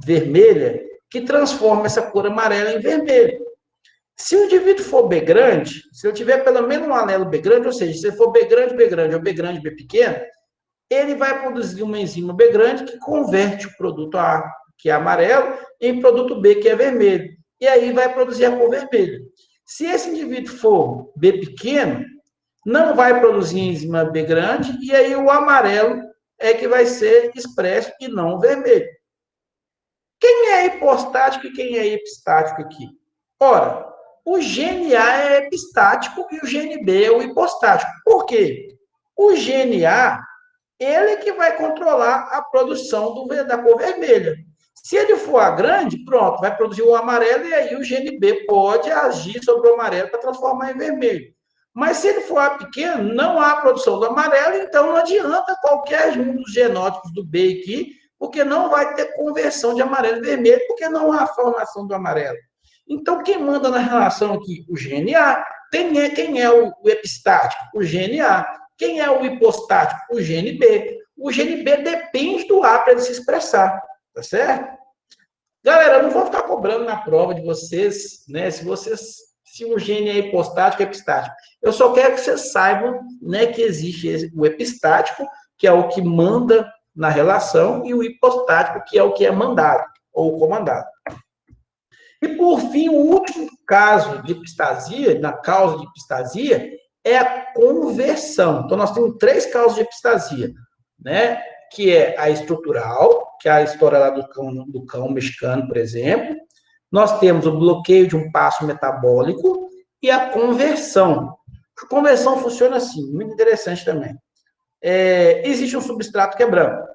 vermelha, que transforma essa cor amarela em vermelho. Se o indivíduo for B grande, se eu tiver pelo menos um alelo B grande, ou seja, se for B grande, B grande, ou B grande, B pequeno, ele vai produzir uma enzima B grande que converte o produto A, que é amarelo, em produto B, que é vermelho. E aí vai produzir a cor vermelha. Se esse indivíduo for B pequeno, não vai produzir enzima B grande, e aí o amarelo é que vai ser expresso e não o vermelho. Quem é hipostático e quem é epistático aqui? Ora, o gene A é epistático e o gene B é o hipostático. Por quê? O gene A, ele que vai controlar a produção da cor vermelha. Se ele for A grande, pronto, vai produzir o amarelo e aí o gene B pode agir sobre o amarelo para transformar em vermelho. Mas se ele for A pequeno, não há produção do amarelo, então não adianta qualquer um dos genótipos do B aqui, porque não vai ter conversão de amarelo e vermelho, porque não há formação do amarelo. Então, quem manda na relação aqui? O gene A. Quem é o epistático? O gene A. Quem é o hipostático? O gene B. O gene B depende do A para ele se expressar, tá certo? Galera, eu não vou ficar cobrando na prova de vocês, né? Se o gene é hipostático ou epistático. Eu só quero que vocês saibam, né, que existe o epistático, que é o que manda na relação, e o hipostático, que é o que é mandado ou comandado. E, por fim, o último caso de epistasia, na causa de epistasia, é a conversão. Então, nós temos 3 causas de epistasia, né? Que é a estrutural, que é a história lá do cão mexicano, por exemplo. Nós temos o bloqueio de um passo metabólico e a conversão. A conversão funciona assim, muito interessante também. Existe um substrato que é branco.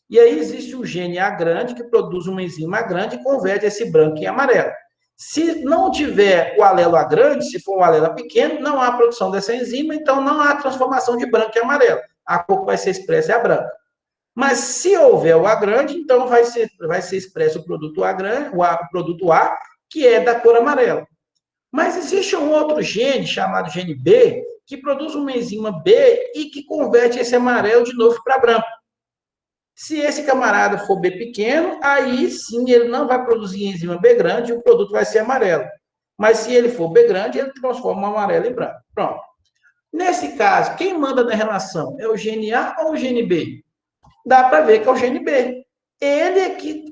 E aí existe o gene A grande, que produz uma enzima grande e converte esse branco em amarelo. Se não tiver o alelo A grande, se for um alelo pequeno, não há produção dessa enzima, então não há transformação de branco em amarelo. A cor que vai ser expressa é a branca. Mas se houver o A grande, então vai ser expresso o produto A grande, o produto A, que é da cor amarela. Mas existe um outro gene, chamado gene B, que produz uma enzima B e que converte esse amarelo de novo para branco. Se esse camarada for B pequeno, aí sim ele não vai produzir enzima B grande e o produto vai ser amarelo. Mas se ele for B grande, ele transforma o amarelo em branco. Pronto. Nesse caso, quem manda na relação? É o gene A ou o gene B? Dá para ver que é o gene B. Ele é que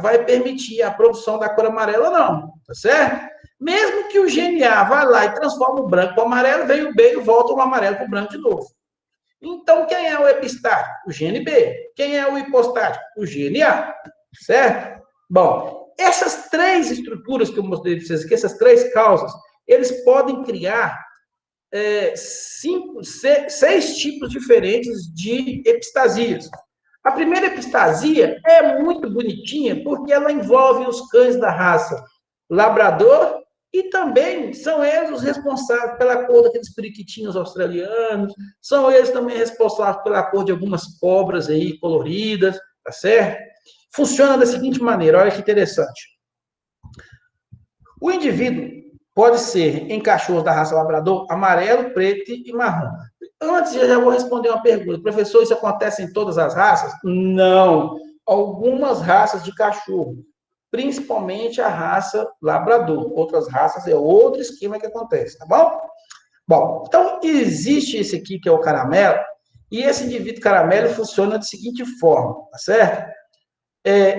vai permitir a produção da cor amarela, não. Tá certo? Mesmo que o gene A vá lá e transforma o branco para o amarelo, vem o B e volta o amarelo para o branco de novo. Então, quem é o epistático? O gene B. Quem é o hipostático? O gene A. Certo? Bom, essas 3 estruturas que eu mostrei para vocês aqui, essas 3 causas, eles podem criar seis tipos diferentes de epistasias. A primeira epistasia é muito bonitinha, porque ela envolve os cães da raça labrador e também são eles os responsáveis pela cor daqueles periquitinhos australianos, são eles também responsáveis pela cor de algumas cobras aí coloridas, tá certo? Funciona da seguinte maneira, olha que interessante. O indivíduo pode ser em cachorros da raça labrador amarelo, preto e marrom. Antes, eu já vou responder uma pergunta. Professor, isso acontece em todas as raças? Não. Algumas raças de cachorro, principalmente a raça labrador. Outras raças é outro esquema que acontece, tá bom? Bom, então existe esse aqui que é o caramelo, e esse indivíduo caramelo funciona da seguinte forma, tá certo?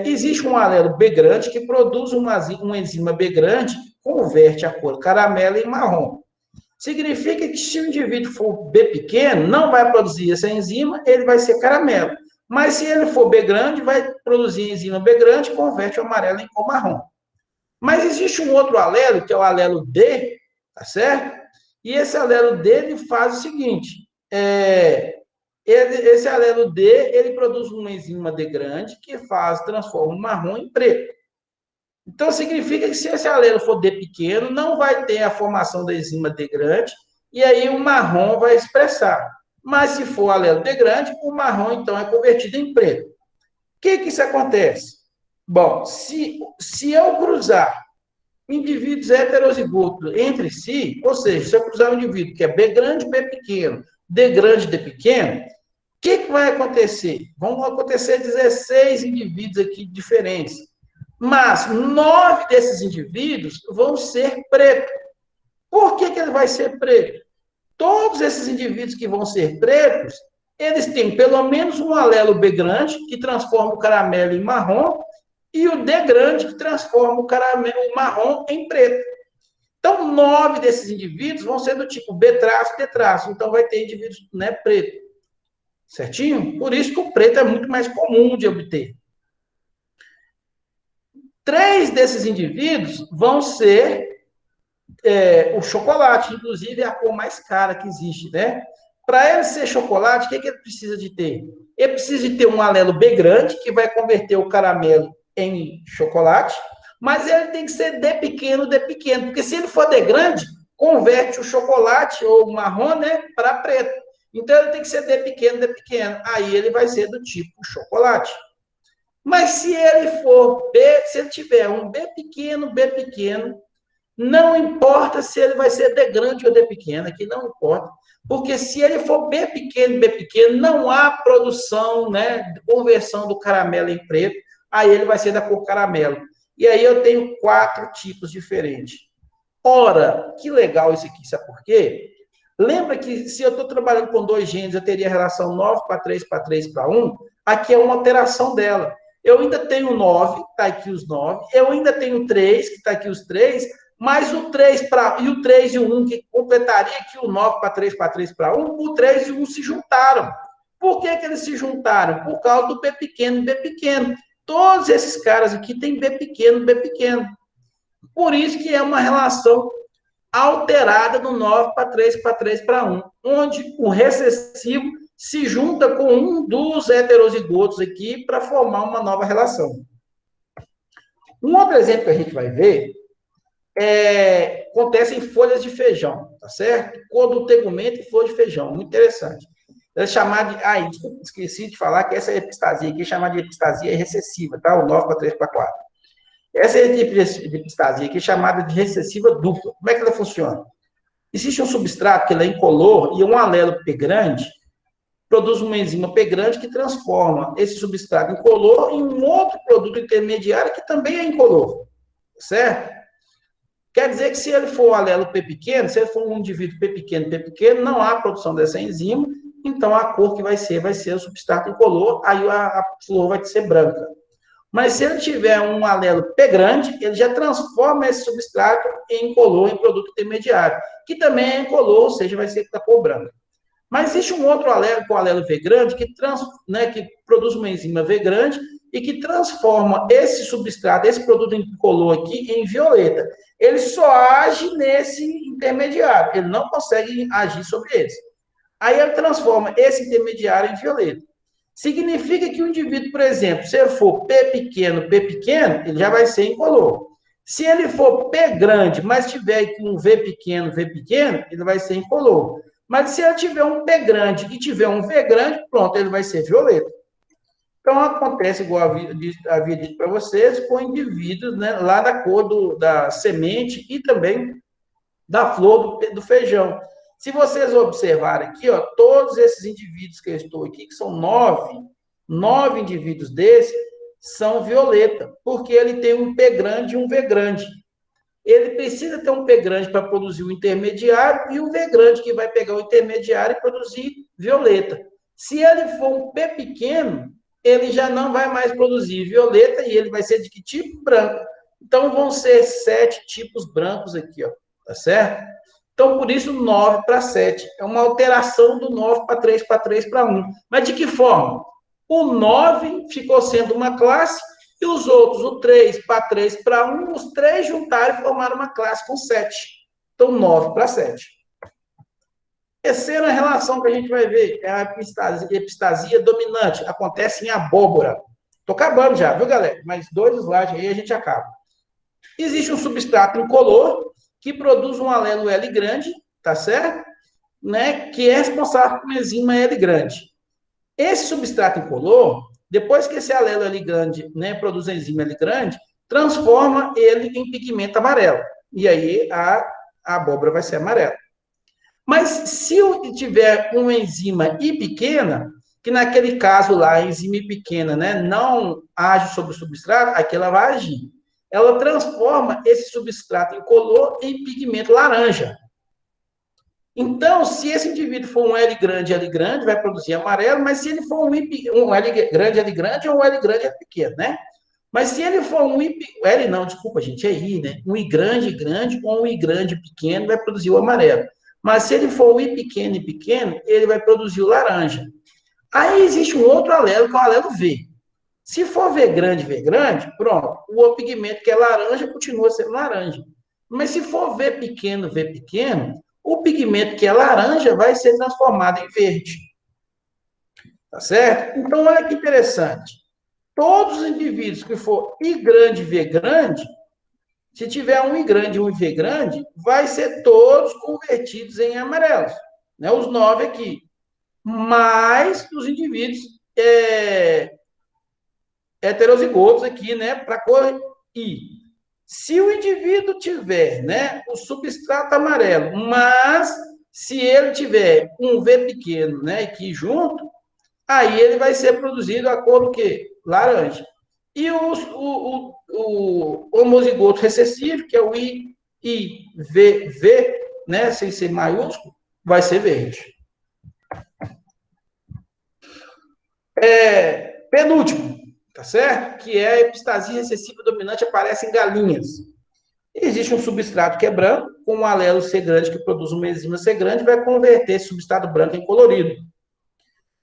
Existe um alelo B grande que produz uma enzima B grande que converte a cor caramelo em marrom. Significa que se o indivíduo for B pequeno, não vai produzir essa enzima, ele vai ser caramelo. Mas se ele for B grande, vai produzir enzima B grande e converte o amarelo em cor marrom. Mas existe um outro alelo, que é o alelo D, tá certo? E esse alelo D ele faz o seguinte: esse alelo D ele produz uma enzima D grande que transforma o marrom em preto. Então, significa que se esse alelo for D pequeno, não vai ter a formação da enzima D grande, e aí o marrom vai expressar. Mas se for alelo D grande, o marrom, então, é convertido em preto. O que isso acontece? Bom, se eu cruzar indivíduos heterozigotos entre si, ou seja, se eu cruzar um indivíduo que é B grande, B pequeno, D grande, D pequeno, o que vai acontecer? Vão acontecer 16 indivíduos aqui diferentes. Mas 9 desses indivíduos vão ser pretos. Por que ele vai ser preto? Todos esses indivíduos que vão ser pretos, eles têm pelo menos um alelo B grande, que transforma o caramelo em marrom, e o D grande, que transforma o marrom em preto. Então, 9 desses indivíduos vão ser do tipo B traço, D traço. Então, vai ter indivíduos preto. Certinho? Por isso que o preto é muito mais comum de obter. 3 desses indivíduos vão ser o chocolate, inclusive é a cor mais cara que existe, né? Para ele ser chocolate, o que ele precisa de ter? Ele precisa de ter um alelo B grande, que vai converter o caramelo em chocolate, mas ele tem que ser D pequeno, porque se ele for D grande, converte o chocolate ou o marrom, né, para preto. Então ele tem que ser D pequeno, aí ele vai ser do tipo chocolate. Mas se ele for B, se ele tiver um B pequeno, não importa se ele vai ser D grande ou D pequeno, aqui não importa. Porque se ele for B pequeno, não há produção, né, conversão do caramelo em preto, aí ele vai ser da cor caramelo. E aí eu tenho 4 tipos diferentes. Ora, que legal isso aqui, sabe por quê? Lembra que se eu estou trabalhando com 2 genes, eu teria a relação 9:3:3:1, aqui é uma alteração dela. Eu ainda tenho 9, está aqui os 9, eu ainda tenho 3, que está aqui os 3, mas o 3 e o 3 e o 1, que completaria aqui o 9:3:3:1, o 3 e o 1 se juntaram. Por que eles se juntaram? Por causa do B pequeno, B pequeno. Todos esses caras aqui têm B pequeno, B pequeno. Por isso que é uma relação alterada do 9:3:3:1, onde o recessivo se junta com um dos heterozigotos aqui para formar uma nova relação. Um outro exemplo que a gente vai ver acontece em folhas de feijão, tá certo? Cor do tegumento e flor de feijão, muito interessante. É chamada de... desculpa, esqueci de falar que essa epistasia aqui é chamada de epistasia recessiva, tá? O 9:3:4. Essa epistasia aqui é chamada de recessiva dupla. Como é que ela funciona? Existe um substrato que ele é incolor e um alelo P grande produz uma enzima P grande que transforma esse substrato incolor em um outro produto intermediário que também é incolor, certo? Quer dizer que se ele for o alelo P pequeno, se ele for um indivíduo P pequeno, não há produção dessa enzima, então a cor que vai ser o substrato incolor, aí a flor vai ser branca. Mas se ele tiver um alelo P grande, ele já transforma esse substrato em incolor, em produto intermediário, que também é incolor, ou seja, vai ser da cor branca. Mas existe um outro alelo, que é o alelo V grande, que produz uma enzima V grande e que transforma esse substrato, esse produto incolor aqui, em violeta. Ele só age nesse intermediário, ele não consegue agir sobre eles. Aí ele transforma esse intermediário em violeta. Significa que o indivíduo, por exemplo, se ele for P pequeno, ele já vai ser incolor. Se ele for P grande, mas tiver um V pequeno, ele vai ser incolor. Mas se ele tiver um P grande e tiver um V grande, pronto, ele vai ser violeta. Então, acontece, igual havia dito para vocês, com indivíduos, né, lá da cor da semente e também da flor do feijão. Se vocês observarem aqui, ó, todos esses indivíduos que eu estou aqui, que são nove indivíduos desses, são violeta, porque ele tem um P grande e um V grande. Ele precisa ter um P grande para produzir o intermediário e um V grande que vai pegar o intermediário e produzir violeta. Se ele for um P pequeno, ele já não vai mais produzir violeta e ele vai ser de que tipo? Branco. Então, vão ser 7 tipos brancos aqui, ó, tá certo? Então, por isso, 9 para 7. É uma alteração do 9 para 3 para 3 para 1. Mas de que forma? O 9 ficou sendo uma classe e os outros, o 3 para 3 para 1, os três juntaram e formaram uma classe com 7. Então, 9 para 7. Terceira relação que a gente vai ver é a epistasia dominante. Acontece em abóbora. Estou acabando já, viu, galera? Mais 2 slides aí a gente acaba. Existe um substrato incolor que produz um alelo L grande, tá certo? Né? Que é responsável por uma enzima L grande. Esse substrato incolor, depois que esse alelo L grande, né, produz a enzima L grande, transforma ele em pigmento amarelo. E aí a abóbora vai ser amarela. Mas se eu tiver uma enzima I pequena, que naquele caso lá, a enzima I pequena, né, não age sobre o substrato, aqui ela vai agir. Ela transforma esse substrato incolor em pigmento laranja. Então, se esse indivíduo for um L grande, vai produzir amarelo, mas se ele for um L grande, ou um L grande, L pequeno, né? Mas se ele for um I, L não, desculpa, gente, é I, né? Um I grande, ou um I grande pequeno, vai produzir o amarelo. Mas se ele for um I pequeno, ele vai produzir o laranja. Aí existe um outro alelo, que é o alelo V. Se for V grande, pronto. O pigmento que é laranja continua sendo laranja. Mas se for V pequeno, o pigmento que é laranja vai ser transformado em verde. Tá certo? Então, olha que interessante. Todos os indivíduos que for I grande, V grande, se tiver um I grande e um V grande, vai ser todos convertidos em amarelos. Né? Os 9 aqui. Mais os indivíduos heterozigotos aqui, né? Para cor I. Se o indivíduo tiver, né, o substrato amarelo, mas se ele tiver um V pequeno, né, aqui junto, aí ele vai ser produzido a cor do quê? Laranja. E o homozigoto recessivo, que é o IVV, né, sem ser maiúsculo, vai ser verde. Penúltimo, tá certo? Que é a epistasia recessiva dominante, aparece em galinhas. Existe um substrato que é branco, com um alelo C grande que produz uma enzima C grande, vai converter esse substrato branco em colorido.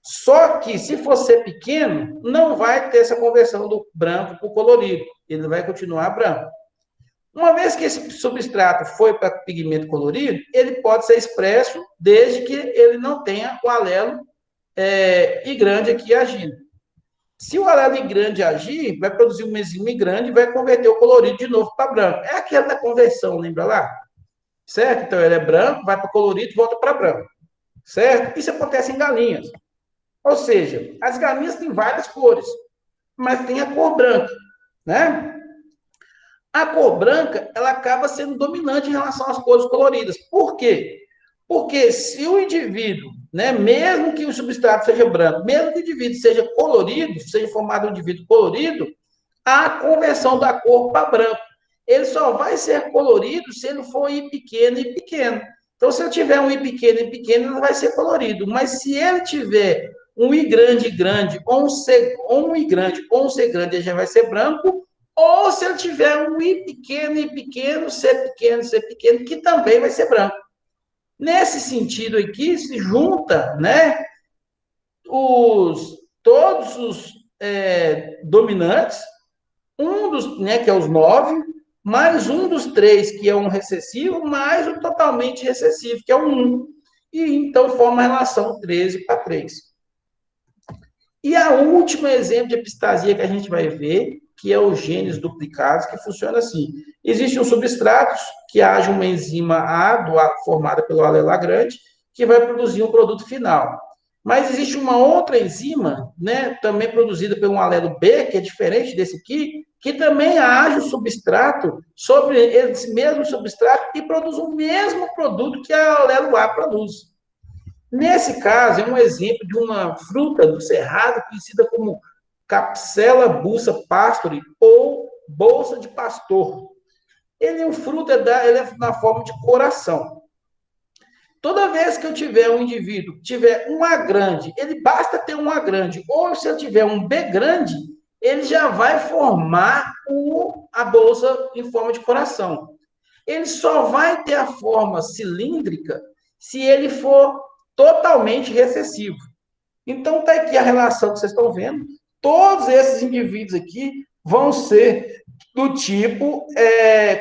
Só que, se for C pequeno, não vai ter essa conversão do branco para o colorido. Ele vai continuar branco. Uma vez que esse substrato foi para pigmento colorido, ele pode ser expresso desde que ele não tenha o alelo I grande aqui agindo. Se o alelo I grande agir, vai produzir uma enzima I grande e vai converter o colorido de novo para branco. É aquela da conversão, lembra lá? Certo? Então, ele é branco, vai para colorido e volta para branco. Certo? Isso acontece em galinhas. Ou seja, as galinhas têm várias cores, mas tem a cor branca, né? A cor branca, ela acaba sendo dominante em relação às cores coloridas. Por quê? Porque se o indivíduo, né, mesmo que o substrato seja branco, mesmo que o indivíduo seja colorido, seja formado um indivíduo colorido, a conversão da cor para branco. Ele só vai ser colorido se ele for I pequeno e pequeno. Então, se eu tiver um I pequeno e pequeno, ele vai ser colorido. Mas se ele tiver um I grande, ou um I grande, ou um C grande, ele já vai ser branco. Ou se ele tiver um I pequeno, C pequeno, que também vai ser branco. Nesse sentido aqui, se junta, né, todos os dominantes, um dos, né, que é os 9, mais um dos 3, que é um recessivo, mais o totalmente recessivo, que é o 1. E então forma a relação 13 para 3. E a último exemplo de epistasia que a gente vai ver, que é os genes duplicados, que funciona assim. Existe um substrato que age uma enzima A, formada pelo alelo Lagrange, que vai produzir um produto final. Mas existe uma outra enzima, né, também produzida por um alelo B, que é diferente desse aqui, que também age o substrato sobre esse mesmo substrato e produz o mesmo produto que a alelo A produz. Nesse caso, é um exemplo de uma fruta do cerrado conhecida como Capsela bussa pastori ou bolsa de pastor. Ele é um fruto, ele é na forma de coração. Toda vez que eu tiver um indivíduo que tiver um A grande, ele basta ter um A grande, ou se eu tiver um B grande, ele já vai formar a bolsa em forma de coração. Ele só vai ter a forma cilíndrica se ele for totalmente recessivo. Então, está aqui a relação que vocês estão vendo. Todos esses indivíduos aqui vão ser do tipo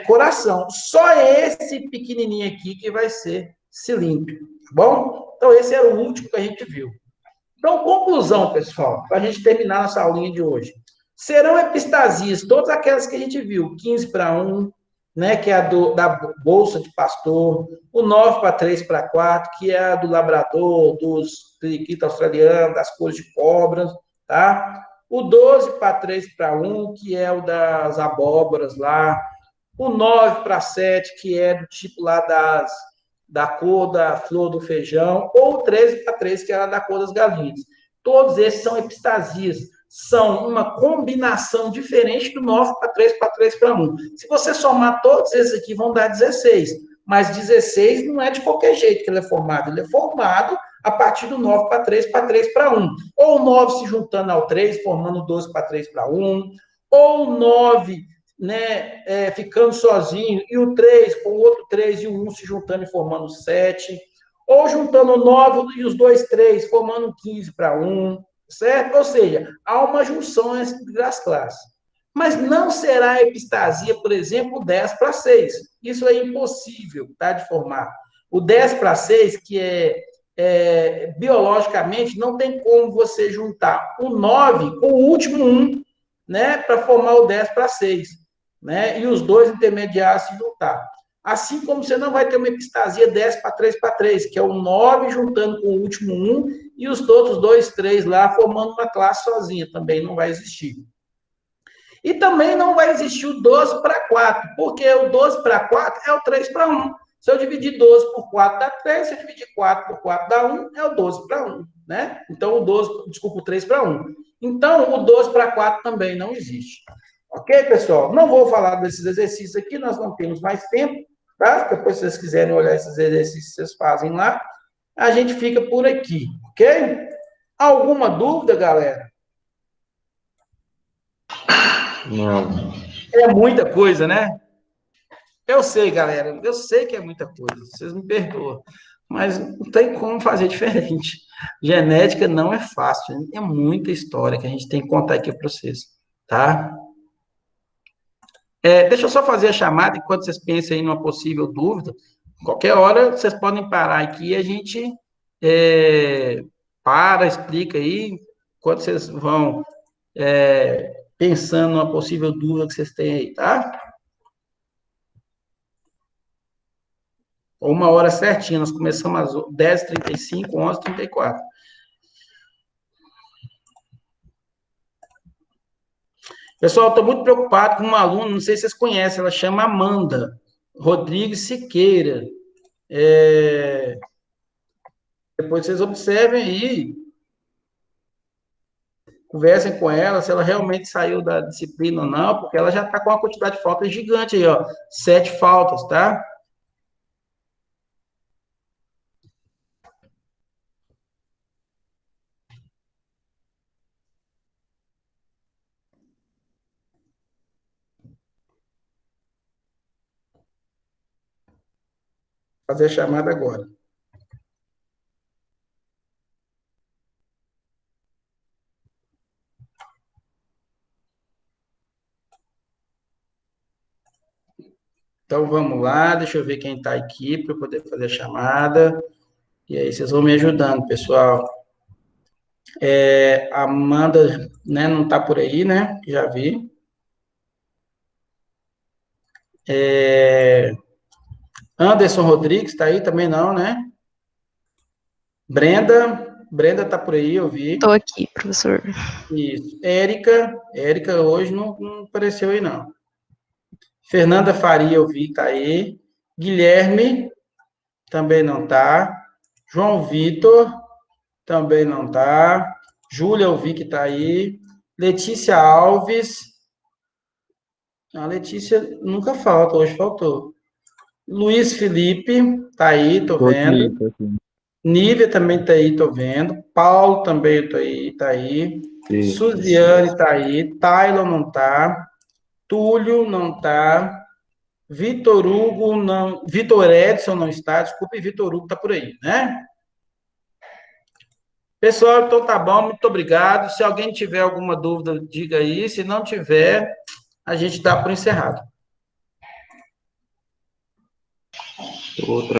coração. Só esse pequenininho aqui que vai ser cilíndrico. Tá bom? Então, esse era o último que a gente viu. Então, conclusão, pessoal, para a gente terminar nossa aulinha de hoje. Serão epistasias, todas aquelas que a gente viu, 15 para 1, né, que é a da bolsa de pastor, o 9 para 3 para 4, que é a do labrador, dos periquitos australianos, das cores de cobras, tá? O 12 para 3 para 1, que é o das abóboras lá, o 9 para 7, que é do tipo lá da cor da flor do feijão, ou o 13 para 3, que era da cor das galinhas. Todos esses são epistasias, são uma combinação diferente do 9 para 3 para 3 para 1. Se você somar todos esses aqui, vão dar 16. Mas 16 não é de qualquer jeito que ele é formado. Ele é formado a partir do 9 para 3 para 1. Ou o 9 se juntando ao 3, formando 12 para 3 para 1. Ou o 9, né, ficando sozinho, e o 3 com o outro 3 e o 1 se juntando e formando 7. Ou juntando o 9 e os dois 3, formando 15 para 1. Certo? Ou seja, há uma junção entre as classes. Mas não será epistasia, por exemplo, 10 para 6. Isso é impossível, tá, de formar. O 10 para 6, que biologicamente, não tem como você juntar o 9 com o último 1, né, para formar o 10 para 6, né, e os dois intermediários se juntar. Assim como você não vai ter uma epistasia 10 para 3 para 3, que é o 9 juntando com o último 1 e os outros 2, 3 lá formando uma classe sozinha. Também não vai existir. E também não vai existir o 12 para 4, porque o 12 para 4 é o 3 para 1. Se eu dividir 12 por 4 dá 3, se eu dividir 4 por 4 dá 1, é o 12 para 1. Né? Então, o 12, desculpa, o 3 para 1. Então, o 12 para 4 também não existe. Ok, pessoal? Não vou falar desses exercícios aqui, nós não temos mais tempo, tá? Depois, se vocês quiserem olhar esses exercícios, vocês fazem lá. A gente fica por aqui, ok? Alguma dúvida, galera? Não. É muita coisa, né? Eu sei, galera, eu sei que é muita coisa, vocês me perdoam, mas não tem como fazer diferente. Genética não é fácil, é muita história que a gente tem que contar aqui para vocês, tá? Deixa eu só fazer a chamada enquanto vocês pensam aí numa possível dúvida. Qualquer hora vocês podem parar aqui e a gente é, explica aí, enquanto vocês vão pensando numa possível dúvida que vocês têm aí, tá? Uma hora certinha, nós começamos às 10h35, 11h34. Pessoal, estou muito preocupado com uma aluna, não sei se vocês conhecem, ela chama Amanda Rodrigues Siqueira. Depois vocês observem aí, conversem com ela, se ela realmente saiu da disciplina ou não, porque ela já está com uma quantidade de faltas gigante aí, ó. 7 faltas, tá? Vou fazer a chamada agora. Então vamos lá, deixa eu ver quem está aqui para eu poder fazer a chamada. E aí, vocês vão me ajudando, pessoal. A Amanda, né, não está por aí, né? Já vi. Anderson Rodrigues está aí também não, né? Brenda está por aí, eu Estou vi. aqui, professor. Isso. Érica hoje não apareceu aí, não. Fernanda Faria, eu vi, tá aí. Guilherme, também não tá. João Vitor, também não tá. Júlia, eu vi que tá aí. Letícia Alves. A Letícia nunca falta, hoje faltou. Luiz Felipe, tá aí, tô Tô aqui, vendo. tô aqui. Nívia também tá aí, tô vendo. Paulo também tá aí, tá aí. Isso Suziane mesmo. tá aí. Taylor não tá. Túlio não tá. Vitor Hugo não. Vitor Edson não está. Desculpe, Vitor Hugo tá por aí, né? Pessoal, então tá bom, muito obrigado. Se alguém tiver alguma dúvida, diga aí. Se não tiver, a gente dá por encerrado. Outra